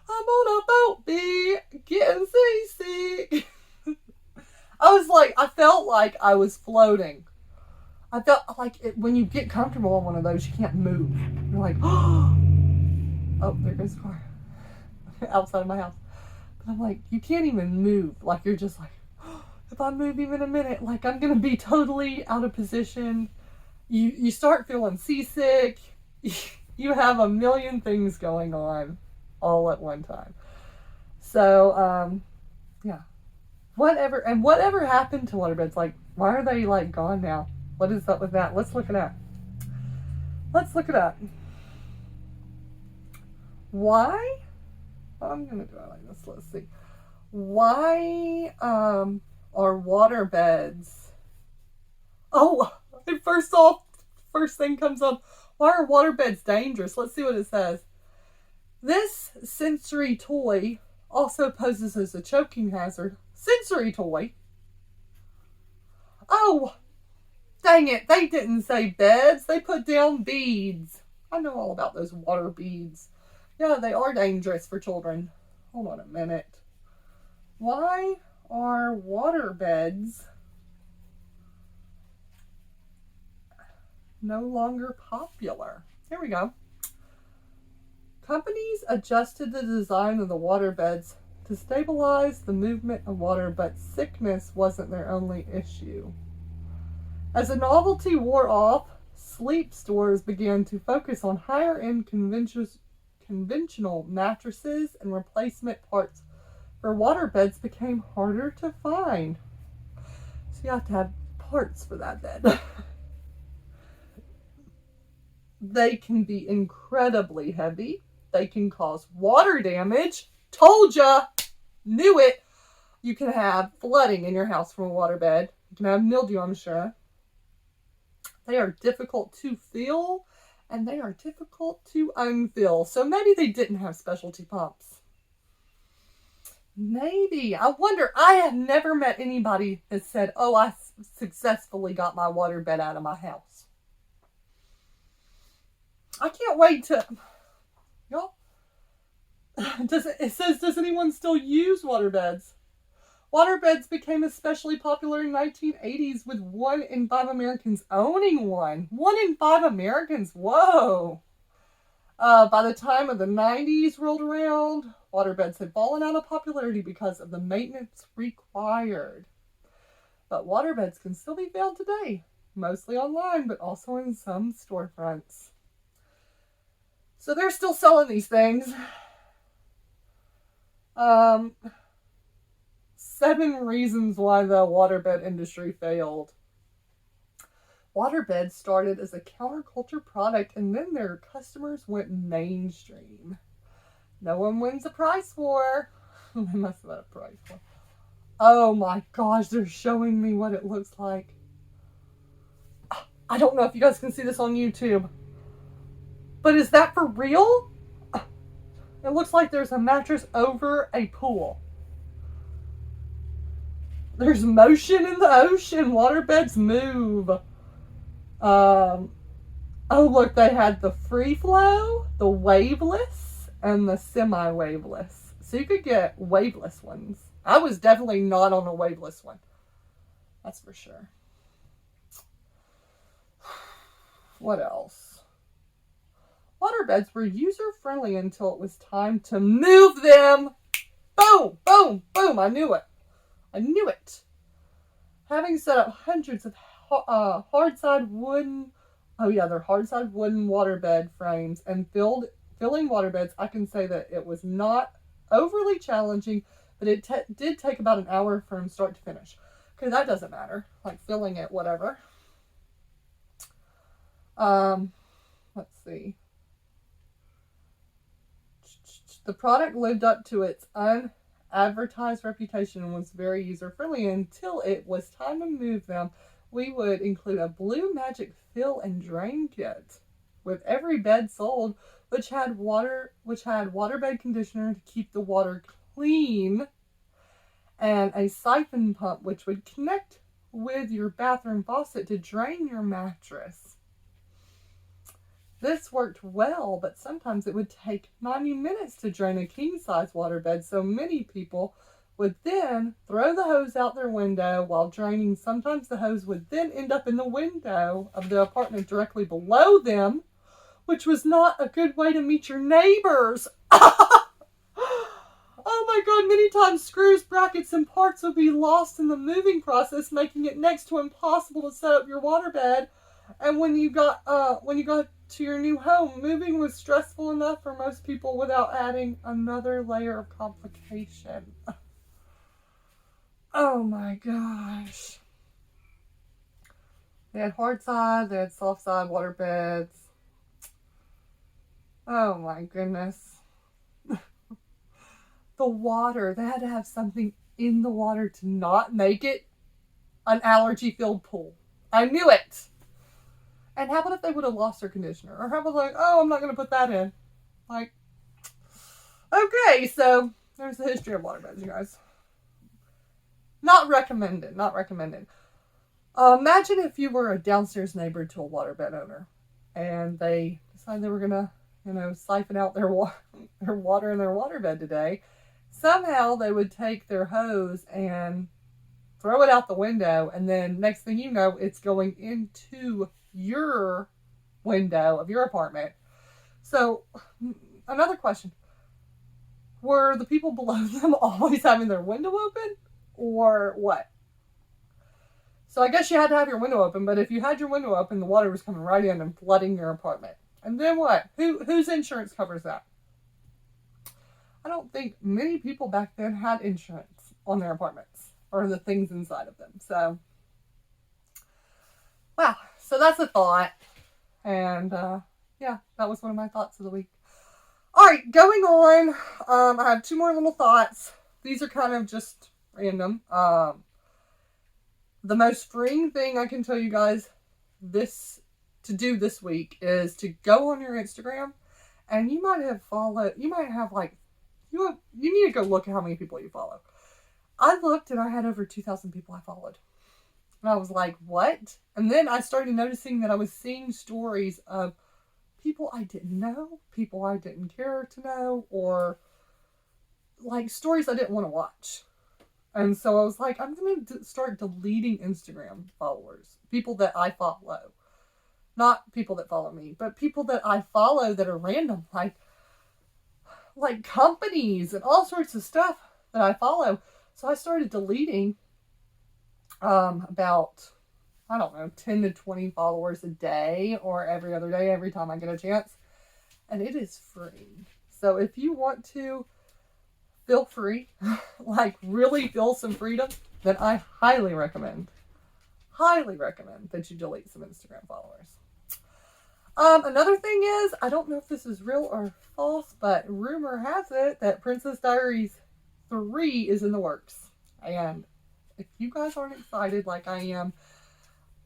Speaker 1: I'm on a boat, B, getting seasick. I felt like I was floating. I felt like when you get comfortable on one of those, you can't move. You're like, oh, there goes the car outside of my house. But I'm like, you can't even move. Like, you're just like, if I move even a minute, like I'm going to be totally out of position. You start feeling seasick. You have a million things going on all at one time. So, yeah. Whatever happened to waterbeds? Like, why are they like gone now? What is up with that? Let's look it up. Why? I'm going to do it like this. Let's see. Why are waterbeds? Oh, first thing comes up. Why are waterbeds dangerous? Let's see what it says. This sensory toy also poses as a choking hazard. Sensory toy? Oh, dang it. They didn't say beds. They put down beads. I know all about those water beads. Yeah, they are dangerous for children. Hold on a minute. Why are waterbeds no longer popular? Here we go. Companies adjusted the design of the waterbeds to stabilize the movement of water, but sickness wasn't their only issue. As the novelty wore off, sleep stores began to focus on higher-end conventional mattresses, and replacement parts for waterbeds became harder to find. So you have to have parts for that bed. They can be incredibly heavy. They can cause water damage. Told ya! Knew it! You can have flooding in your house from a waterbed. You can have mildew, I'm sure. They are difficult to fill, and they are difficult to unfill. So maybe they didn't have specialty pumps. Maybe. I wonder. I have never met anybody that said, oh, I successfully got my waterbed out of my house. I can't wait to, y'all. It says, does anyone still use waterbeds? Waterbeds became especially popular in 1980s with 1 in 5 Americans owning one. 1 in 5 Americans, whoa! By the time of the 90s rolled around, waterbeds had fallen out of popularity because of the maintenance required. But waterbeds can still be found today, mostly online, but also in some storefronts. So they're still selling these things. 7 reasons why the waterbed industry failed. Waterbeds started as a counterculture product and then their customers went mainstream. No one wins a prize war. They must have had a prize war. Oh my gosh, they're showing me what it looks like. I don't know if you guys can see this on YouTube. But is that for real? It looks like there's a mattress over a pool. There's motion in the ocean. Waterbeds move. Oh, look, they had the free flow, the waveless, and the semi-waveless. So you could get waveless ones. I was definitely not on a waveless one. That's for sure. What else? Waterbeds were user-friendly until it was time to move them. Boom, boom, boom. I knew it. Having set up hundreds of hard-side wooden, they're hard-side wooden waterbed frames and filling waterbeds, I can say that it was not overly challenging, but it did take about an hour from start to finish. Okay, that doesn't matter. Like filling it, whatever. Let's see. The product lived up to its unadvertised reputation and was very user-friendly until it was time to move them. We would include a blue magic fill and drain kit with every bed sold, which had waterbed conditioner to keep the water clean, and a siphon pump which would connect with your bathroom faucet to drain your mattress. This worked well, but sometimes it would take 90 minutes to drain a king-size waterbed, so many people would then throw the hose out their window while draining. Sometimes the hose would then end up in the window of the apartment directly below them, which was not a good way to meet your neighbors. Oh my God, many times screws, brackets, and parts would be lost in the moving process, making it next to impossible to set up your waterbed. And when you got to your new home, moving was stressful enough for most people without adding another layer of complication. Oh my gosh. They had hard side, they had soft side waterbeds. Oh my goodness. The water, they had to have something in the water to not make it an allergy-filled pool. I knew it. And how about if they would have lost their conditioner? Or how about like, oh, I'm not going to put that in. Like, okay, so there's the history of waterbeds, you guys. Not recommended. Imagine if you were a downstairs neighbor to a waterbed owner. And they decided they were going to, siphon out their water in their waterbed today. Somehow they would take their hose and throw it out the window. And then next thing you know, it's going into your window of your apartment. So, another question. Were the people below them always having their window open? Or what? So I guess you had to have your window open, but if you had your window open, the water was coming right in and flooding your apartment. And then what? Whose insurance covers that? I don't think many people back then had insurance on their apartments or the things inside of them. So, wow. So that's a thought. And, yeah, that was one of my thoughts of the week. All right, going on. I have 2 more little thoughts. These are kind of just random. The most freeing thing I can tell you guys to do this week is to go on your Instagram, and you need to go look at how many people you follow. I looked and I had over 2,000 people I followed. And I was like, what? And then I started noticing that I was seeing stories of people I didn't know, people I didn't care to know, or like stories I didn't want to watch. And so I was like, I'm going to start deleting Instagram followers, people that I follow. Not people that follow me, but people that I follow that are random, like companies and all sorts of stuff that I follow. So I started deleting about, I don't know, 10 to 20 followers a day or every other day, every time I get a chance. And it is free. So if you want to feel free, like really feel some freedom, then I highly recommend that you delete some Instagram followers. Another thing is, I don't know if this is real or false, but rumor has it that Princess Diaries 3 is in the works. And if you guys aren't excited like I am,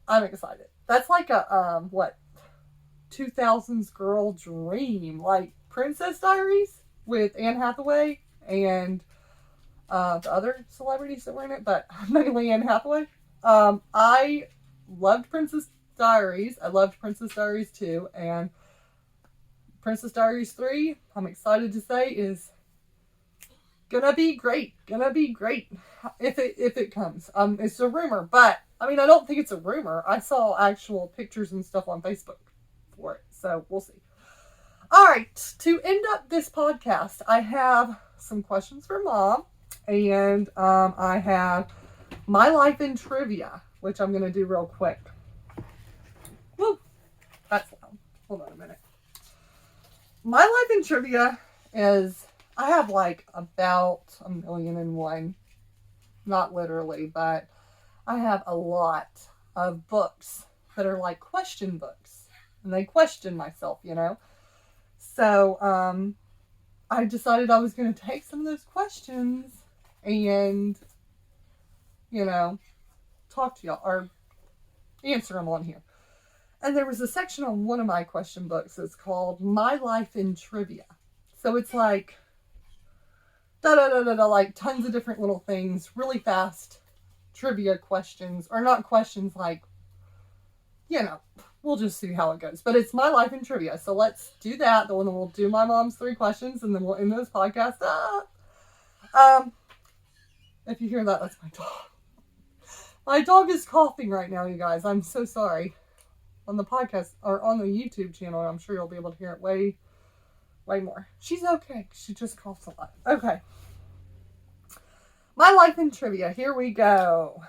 Speaker 1: I'm excited. That's like a, 2000s girl dream. Like Princess Diaries with Anne Hathaway and the other celebrities that were in it, but mainly Anne Hathaway. I loved Princess Diaries. I loved Princess Diaries 2, and Princess Diaries 3, I'm excited to say, is gonna be great. If it comes. It's a rumor, but I mean, I don't think it's a rumor. I saw actual pictures and stuff on Facebook for it, so we'll see. All right, to end up this podcast, I have some questions for Mom, and I have my life in trivia, which I'm gonna do real quick. Woo, that's loud. Hold on a minute. My life in trivia is, I have like about 1,000,001. Not literally, but I have a lot of books that are like question books. And they question myself, you know. So, I decided I was going to take some of those questions and, you know, talk to y'all or answer them on here. And there was a section on one of my question books that's called My Life in Trivia. So it's like, like tons of different little things, really fast trivia questions, or not questions, like, you know, we'll just see how it goes. But it's My Life in Trivia. So let's do that. Then we'll do my mom's 3 questions, and then we'll end this podcast. If you hear that, that's my dog. My dog is coughing right now, you guys. I'm so sorry. On the podcast, or on the YouTube channel, I'm sure you'll be able to hear it way more. She's okay. She just coughs a lot. Okay. My life in trivia. Here we go.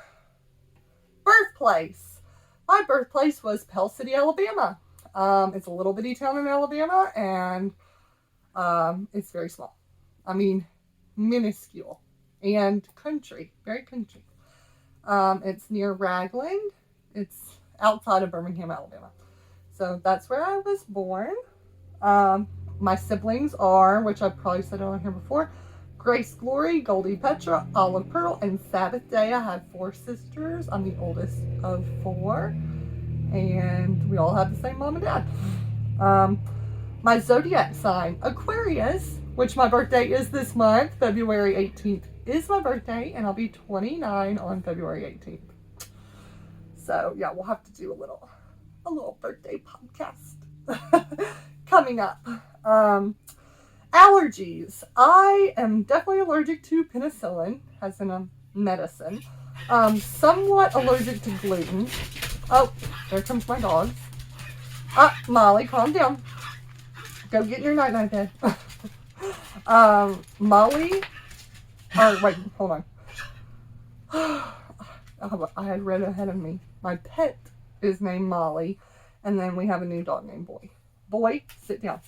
Speaker 1: Birthplace. My birthplace was Pell City, Alabama. It's a little bitty town in Alabama, and it's very small. I mean, minuscule. And country. Very country. It's near Ragland. It's outside of Birmingham, Alabama. So that's where I was born. My siblings are, which I've probably said on here before, Grace Glory, Goldie Petra, Olive Pearl, and Sabbath Day. I have 4 sisters. I'm the oldest of 4. And we all have the same mom and dad. My zodiac sign, Aquarius, which my birthday is this month. February 18th is my birthday, and I'll be 29 on February 18th. So yeah, we'll have to do a little birthday podcast coming up. Allergies. I am definitely allergic to penicillin, as in a medicine. Somewhat allergic to gluten. Oh, there comes my dogs. Molly, calm down. Go get in your night-night bed. Molly. Wait, hold on. I had read ahead of me. My pet is named Molly, and then we have a new dog named Boy. Boy, sit down.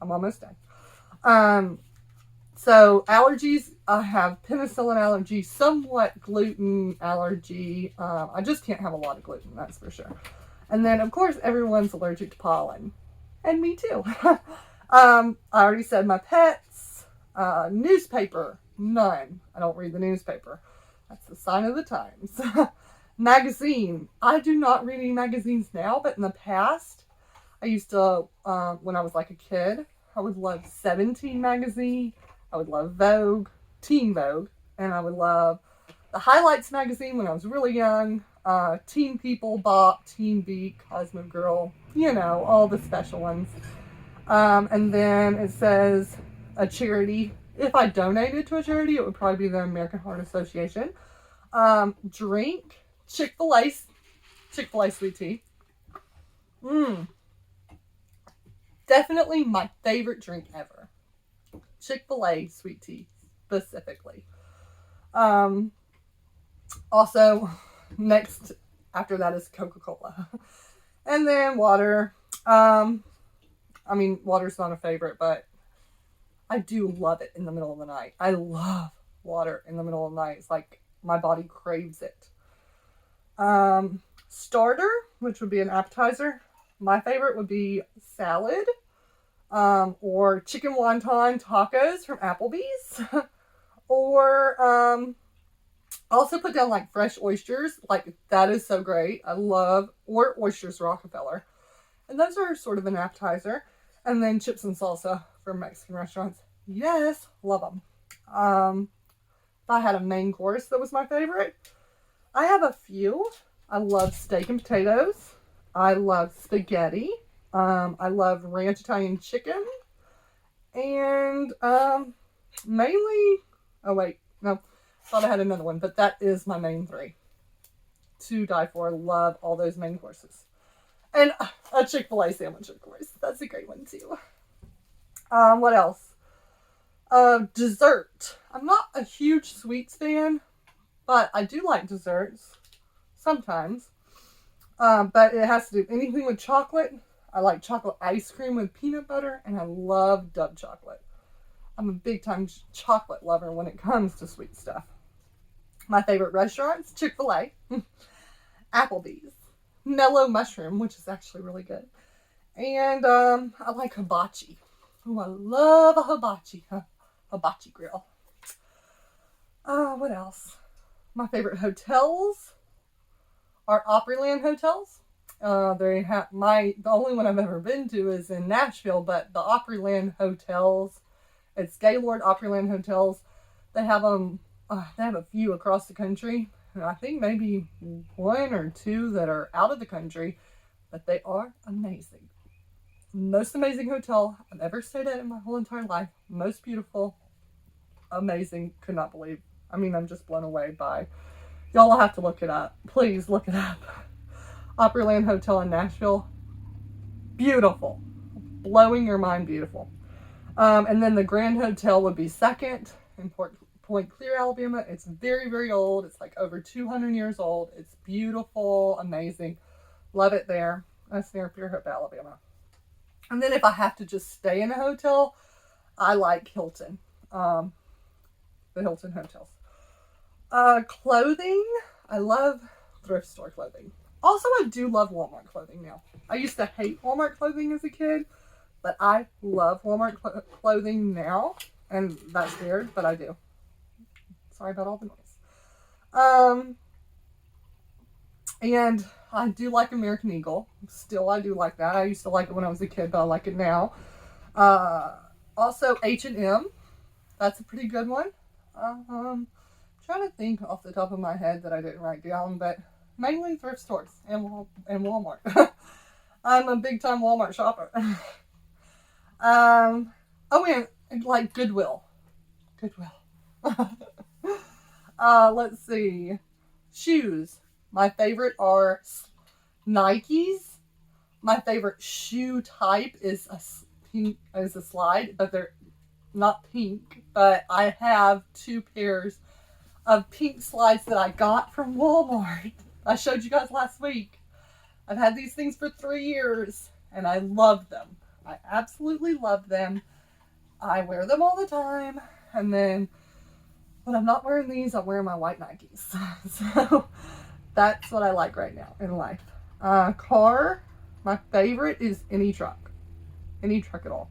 Speaker 1: I'm almost done. So allergies, I have penicillin allergy, somewhat gluten allergy. I just can't have a lot of gluten, that's for sure. And then, of course, everyone's allergic to pollen. And me too. I already said my pets. Newspaper, none. I don't read the newspaper. That's the sign of the times. Magazine. I do not read any magazines now, but in the past, I used to, when I was like a kid, I would love 17 magazine. I would love Vogue, Teen Vogue, and I would love the Highlights magazine when I was really young. Teen People, Bop, Teen Beat, Cosmo Girl, you know, all the special ones. And then it says a charity. If I donated to a charity, it would probably be the American Heart Association. Drink Chick-fil-A sweet tea. Definitely my favorite drink ever. Chick-fil-A sweet tea specifically. Also, next after that is Coca-Cola. And then water. I mean, water's not a favorite, but I do love it in the middle of the night. I love water in the middle of the night. It's like my body craves it. Starter, which would be an appetizer. My favorite would be salad, or chicken wonton tacos from Applebee's, or also put down like fresh oysters. Like that is so great. I love, or oysters Rockefeller, and those are sort of an appetizer. And then chips and salsa from Mexican restaurants. Yes, love them. If I had a main course that was my favorite, I have a few. I love steak and potatoes. I love spaghetti. I love ranch Italian chicken. And mainly, oh wait, no, thought I had another one, but that is my main three. To die for. Love all those main courses. And a Chick-fil-A sandwich, of course. That's a great one too. What else? Dessert. I'm not a huge sweets fan, but I do like desserts sometimes. But it has to do anything with chocolate. I like chocolate ice cream with peanut butter, and I love Dove chocolate. I'm a big time chocolate lover when it comes to sweet stuff. My favorite restaurants, Chick-fil-A, Applebee's, Mellow Mushroom, which is actually really good. And I like hibachi. Oh, I love a hibachi grill. What else? My favorite hotels are Opryland hotels. The only one I've ever been to is in Nashville, but the Opryland hotels, it's Gaylord Opryland hotels. They have a few across the country. And I think maybe one or two that are out of the country, but they are amazing. Most amazing hotel I've ever stayed at in my whole entire life. Most beautiful, amazing. Could not believe. I mean, I'm just blown away by. Y'all will have to look it up. Please look it up. Opryland Hotel in Nashville. Beautiful. Blowing your mind beautiful. And then the Grand Hotel would be second in Point Clear, Alabama. It's very, very old. It's like over 200 years old. It's beautiful, amazing. Love it there. That's near Fairhope, Alabama. And then if I have to just stay in a hotel, I like Hilton. The Hilton hotels. Clothing. I love thrift store clothing. Also, I do love Walmart clothing now. I used to hate Walmart clothing as a kid, but I love Walmart clothing now. And that's weird, but I do. Sorry about all the noise. And I do like American Eagle. Still, I do like that. I used to like it when I was a kid, but I like it now. Also, H&M. That's a pretty good one. Trying to think off the top of my head that I didn't write down, but mainly thrift stores and Walmart. I'm a big time Walmart shopper. And like Goodwill. Let's see. Shoes. My favorite are Nikes. My favorite shoe type is a slide, but they're not pink. But I have 2 pairs of pink slides that I got from Walmart. I showed you guys last week. I've had these things for 3 years, and I love them. I absolutely love them. I wear them all the time, and then when I'm not wearing these, I'm wearing my white Nikes. So that's what I like right now in life. Car, my favorite is any truck at all.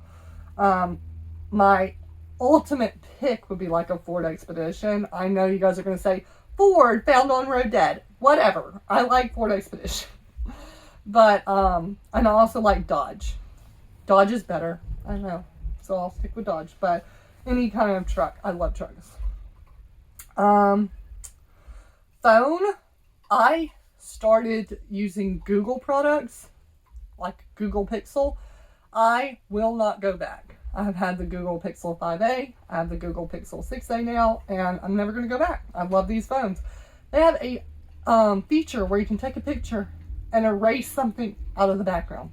Speaker 1: My ultimate pick would be like a Ford Expedition. I know you guys are going to say, Ford, found on road dead. Whatever. I like Ford Expedition. But, and I also like Dodge. Dodge is better. I know. So I'll stick with Dodge. But any kind of truck. I love trucks. Phone. I started using Google products, like Google Pixel, I will not go back. I have had the Google Pixel 5a, I have the Google Pixel 6a now, and I'm never going to go back. I love these phones. They have a feature where you can take a picture and erase something out of the background.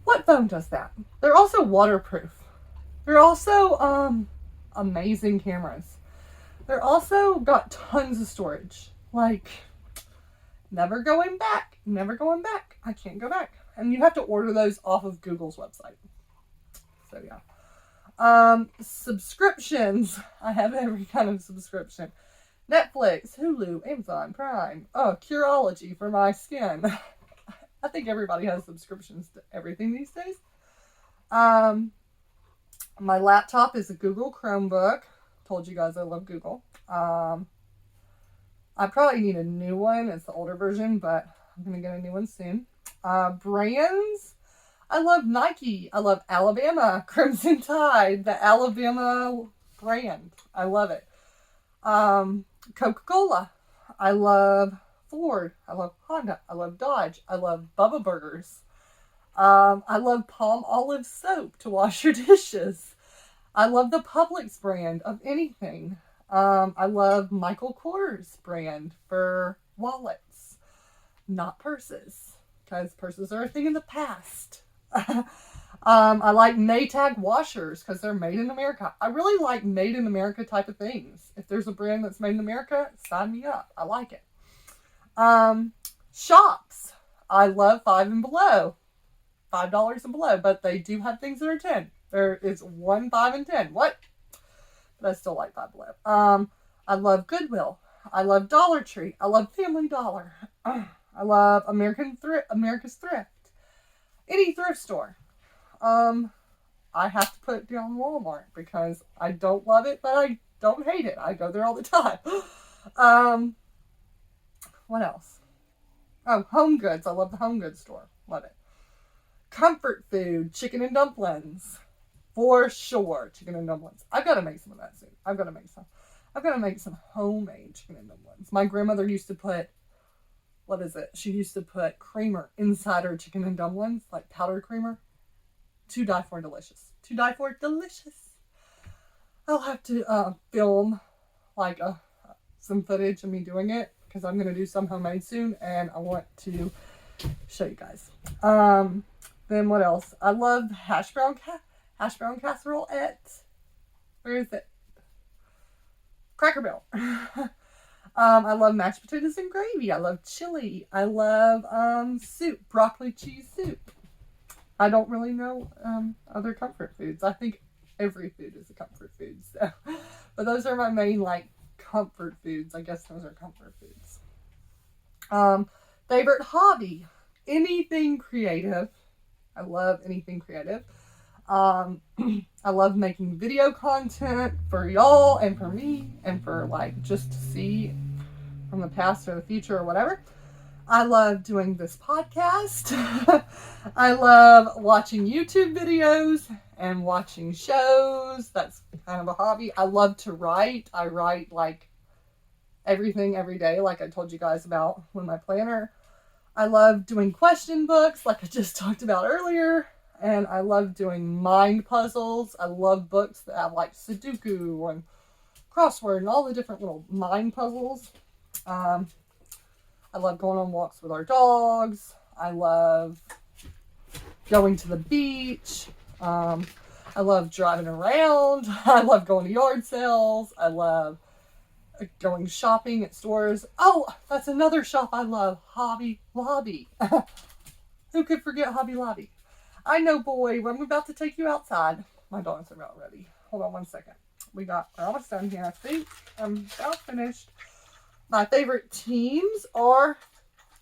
Speaker 1: What phone does that? They're also waterproof. They're also amazing cameras. They're also got tons of storage. Like, never going back. Never going back. I can't go back. And you have to order those off of Google's website. So yeah. Subscriptions. I have every kind of subscription. Netflix, Hulu, Amazon Prime. Oh, Curology for my skin. I think everybody has subscriptions to everything these days. My laptop is a Google Chromebook. Told you guys I love Google. I probably need a new one. It's the older version, but I'm going to get a new one soon. Brands. I love Nike. I love Alabama Crimson Tide, the Alabama brand. I love it. Coca-Cola. I love Ford. I love Honda. I love Dodge. I love Bubba Burgers. I love Palm Olive soap to wash your dishes. I love the Publix brand of anything. I love Michael Kors brand for wallets, not purses, because purses are a thing in the past. I like Maytag washers because they're made in America. I really like made in America type of things. If there's a brand that's made in America, sign me up. I like it. Shops. I love Five and Below. $5 and below, but they do have things that are 10. There is 1, 5, and 10. What? But I still like Five Below. I love Goodwill. I love Dollar Tree. I love Family Dollar. I love America's Thrift. Any thrift store. I have to put down Walmart because I don't love it, but I don't hate it. I go there all the time. What else? Oh, Home Goods. I love the Home Goods store. Love it. Comfort food, chicken and dumplings. For sure, chicken and dumplings. I've got to make some of that soon. I've got to make some homemade chicken and dumplings. My grandmother used to put, she used to put creamer inside her chicken and dumplings, like powdered creamer. To die for delicious. To die for delicious. I'll have to film like some footage of me doing it because I'm going to do some homemade soon and I want to show you guys. Then what else? I love hash brown casserole at, where is it? Cracker Barrel. I love mashed potatoes and gravy. I love chili. I love soup, broccoli cheese soup. I don't really know other comfort foods. I think every food is a comfort food. So. But those are my main like comfort foods. I guess those are comfort foods. Favorite hobby. Anything creative. I love anything creative. I love making video content for y'all and for me and for like just to see from the past or the future or whatever. I love doing this podcast. I love watching YouTube videos and watching shows. That's kind of a hobby. I love to write. I write like everything every day, like I told you guys about with my planner. I love doing question books, like I just talked about earlier. And I love doing mind puzzles. I love books that have like Sudoku and crossword and all the different little mind puzzles. I love going on walks with our dogs. I love going to the beach. I love driving around. I love going to yard sales. I love going shopping at stores. Oh, that's another shop I love. Hobby Lobby. Who could forget Hobby Lobby? I know, boy. I'm about to take you outside. My dogs are about ready. Hold on one second. We're almost done here, I think. I'm about finished. My favorite teams are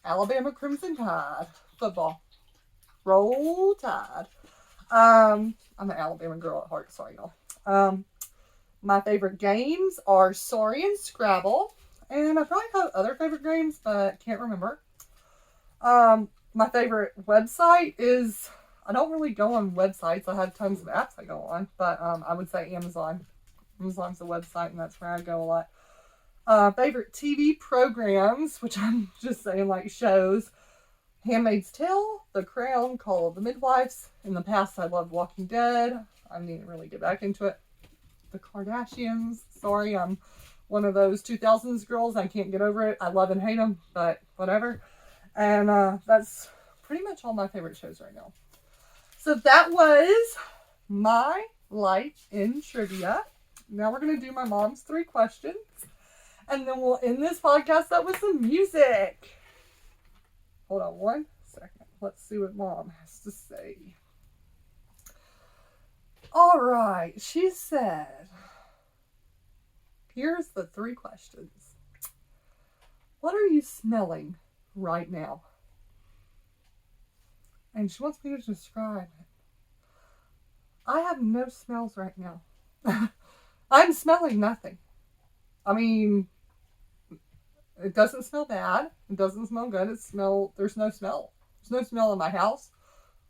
Speaker 1: Alabama Crimson Tide. Football. Roll Tide. I'm an Alabama girl at heart. Sorry, y'all. My favorite games are Sorry and Scrabble. And I probably have other favorite games, but can't remember. My favorite website is... I don't really go on websites. I have tons of apps I go on. But I would say Amazon. Amazon's a website, and that's where I go a lot. Favorite TV programs, which I'm just saying like shows. Handmaid's Tale, The Crown, Call of the Midwives. In the past, I loved Walking Dead. I need to really get back into it. The Kardashians. Sorry, I'm one of those 2000s girls. I can't get over it. I love and hate them, but whatever. And that's pretty much all my favorite shows right now. So that was my life in trivia. Now we're going to do my mom's 3 questions. And then we'll end this podcast up with some music. Hold on 1 second. Let's see what Mom has to say. All right. She said, here's the 3 questions. What are you smelling right now? And she wants me to describe it. I have no smells right now. I'm smelling nothing. I mean, it doesn't smell bad. It doesn't smell good. There's no smell. There's no smell in my house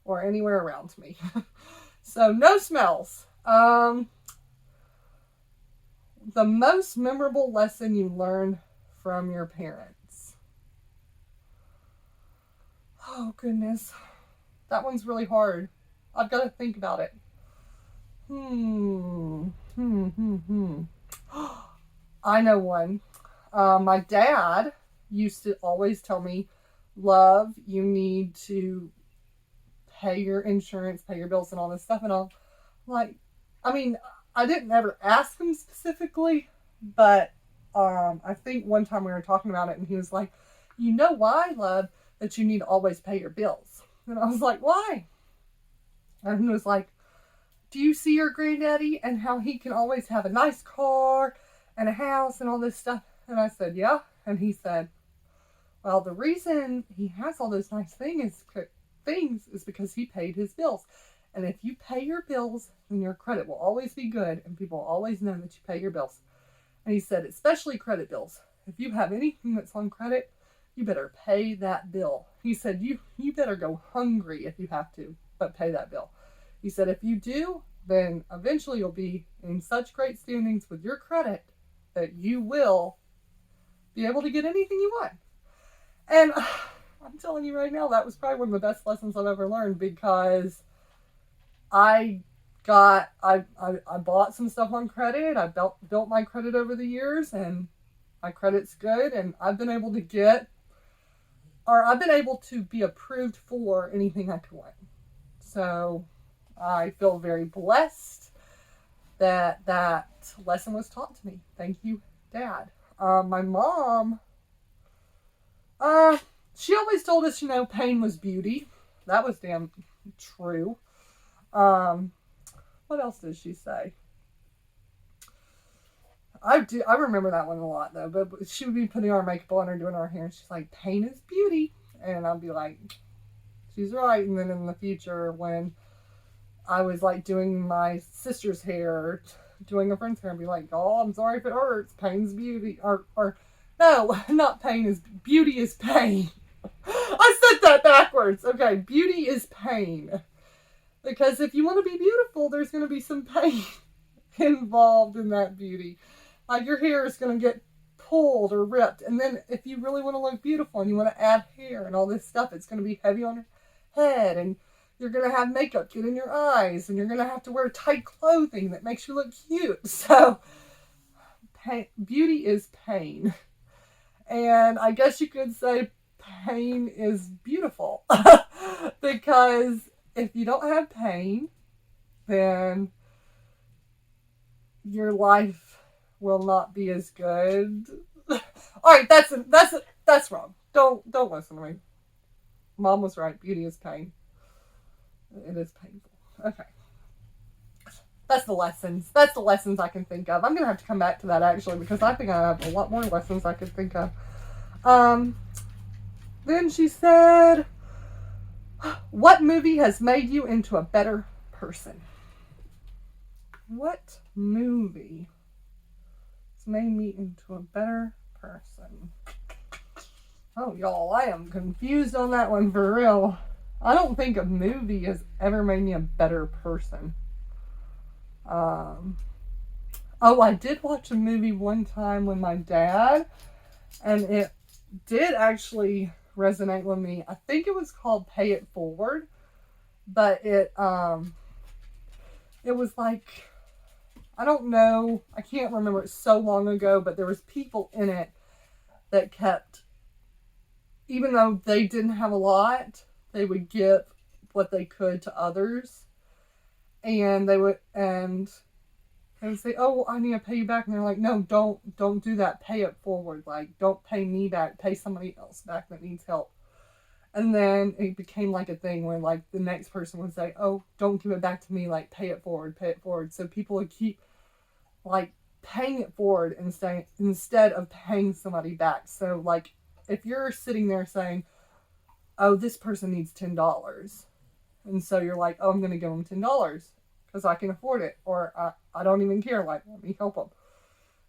Speaker 1: or anywhere around me. So no smells. The most memorable lesson you learned from your parents. Oh, goodness. That one's really hard. I've got to think about it. I know one. My dad used to always tell me, love, you need to pay your insurance, pay your bills and all this stuff. And I'm like, I mean, I didn't ever ask him specifically, but I think one time we were talking about it and he was like, you know why, love, that you need to always pay your bills? And I was like, why? And he was like, do you see your granddaddy and how he can always have a nice car and a house and all this stuff? And I said, yeah. And he said, well, the reason he has all those nice things is because he paid his bills. And if you pay your bills, then your credit will always be good and people will always know that you pay your bills. And he said, especially credit bills. If you have anything that's on credit, you better pay that bill. He said, you better go hungry if you have to, but pay that bill. He said, if you do, then eventually you'll be in such great standings with your credit that you will be able to get anything you want. And I'm telling you right now, that was probably one of the best lessons I've ever learned, because I bought some stuff on credit. I built my credit over the years, and my credit's good, and I've been able to be approved for anything I could want. So I feel very blessed that lesson was taught to me. Thank you, Dad. My mom, she always told us, pain was beauty. That was damn true. What else did she say? I remember that one a lot, though. But she would be putting our makeup on or doing our hair, and she's like, pain is beauty. And I'd be like, she's right. And then in the future, when I was like doing my sister's hair or doing a friend's hair, and be like, oh, I'm sorry if it hurts. Pain's beauty. Or no, not pain is beauty is pain. I said that backwards. Okay, beauty is pain. Because if you want to be beautiful, there's going to be some pain involved in that beauty. Like your hair is going to get pulled or ripped. And then if you really want to look beautiful and you want to add hair and all this stuff, it's going to be heavy on your head. And you're going to have makeup get in your eyes. And you're going to have to wear tight clothing that makes you look cute. So beauty is pain. And I guess you could say pain is beautiful. Because if you don't have pain, then your life will not be as good. All right, that's wrong. Don't listen to me. Mom was right. Beauty is pain. It is painful. Okay. That's the lessons. That's the lessons I can think of. I'm going to have to come back to that, actually, because I think I have a lot more lessons I could think of. Then she said, what movie has made you into a better person? What movie has made me into a better person? Oh, y'all, I am confused on that one for real. I don't think a movie has ever made me a better person. I did watch a movie one time with my dad, and it did actually resonate with me. I think it was called Pay It Forward, but it was like, I don't know, I can't remember, it's so long ago, but there was people in it that kept, even though they didn't have a lot, they would give what they could to others, and they would say, oh, I need to pay you back, and they're like, no, don't do that, pay it forward, like, don't pay me back, pay somebody else back that needs help. And then it became like a thing where like the next person would say, oh, don't give it back to me, like pay it forward. So people would keep like paying it forward instead of paying somebody back. So like if you're sitting there saying, oh, this person needs $10. And so you're like, oh, I'm going to give them $10 because I can afford it. Or I don't even care. Like, let me help them.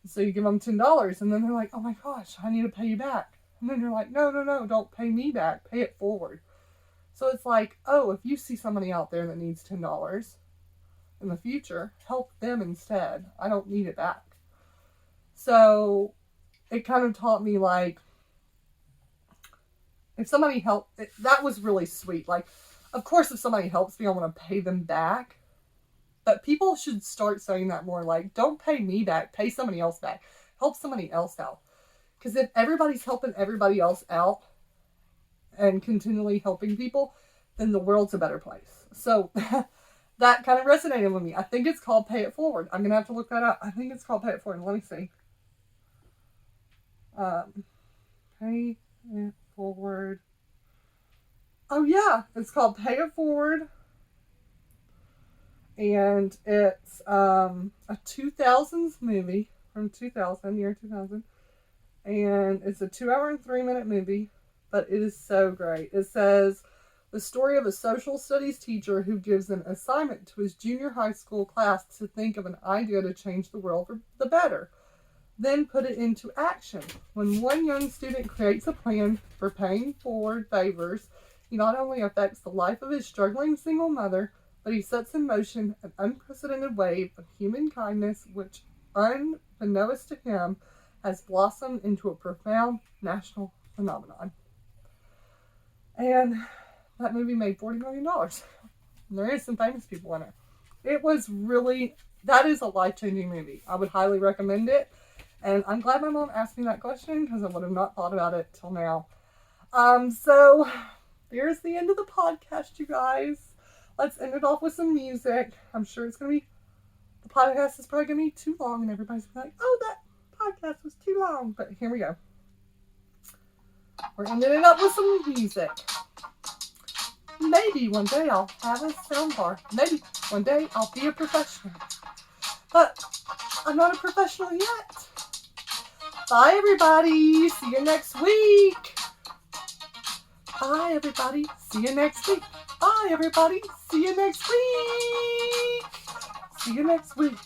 Speaker 1: So you give them $10 and then they're like, oh my gosh, I need to pay you back. And then you're like, no, don't pay me back. Pay it forward. So it's like, oh, if you see somebody out there that needs $10 in the future, help them instead. I don't need it back. So it kind of taught me like, if somebody helped, that was really sweet. Like, of course, if somebody helps me, I want to pay them back. But people should start saying that more. Like, don't pay me back. Pay somebody else back. Help somebody else out. Because if everybody's helping everybody else out and continually helping people, then the world's a better place. So that kind of resonated with me. I think it's called Pay It Forward. I'm going to have to look that up. I think it's called Pay It Forward. Let me see. Pay It Forward. Oh, yeah. It's called Pay It Forward. And it's a 2000s movie from 2000, year 2000. And it's a 2-hour and 3-minute movie, but it is so great. It says, the story of a social studies teacher who gives an assignment to his junior high school class to think of an idea to change the world for the better, then put it into action. When one young student creates a plan for paying forward favors, he not only affects the life of his struggling single mother, but he sets in motion an unprecedented wave of human kindness which, unbeknownst to him, has blossomed into a profound national phenomenon. And that movie made $40 million. And there is some famous people in it. It was really, that is a life-changing movie. I would highly recommend it. And I'm glad my mom asked me that question because I would have not thought about it till now. So there's the end of the podcast, you guys. Let's end it off with some music. I'm sure it's going to be, the podcast is probably going to be too long and everybody's going to be like, oh, that podcast was too long, but here we go. We're ending it up with some music. Maybe one day I'll have a soundbar. Maybe one day I'll be a professional. But I'm not a professional yet. Bye, everybody. See you next week. Bye, everybody. See you next week. Bye, everybody. See you next week. See you next week.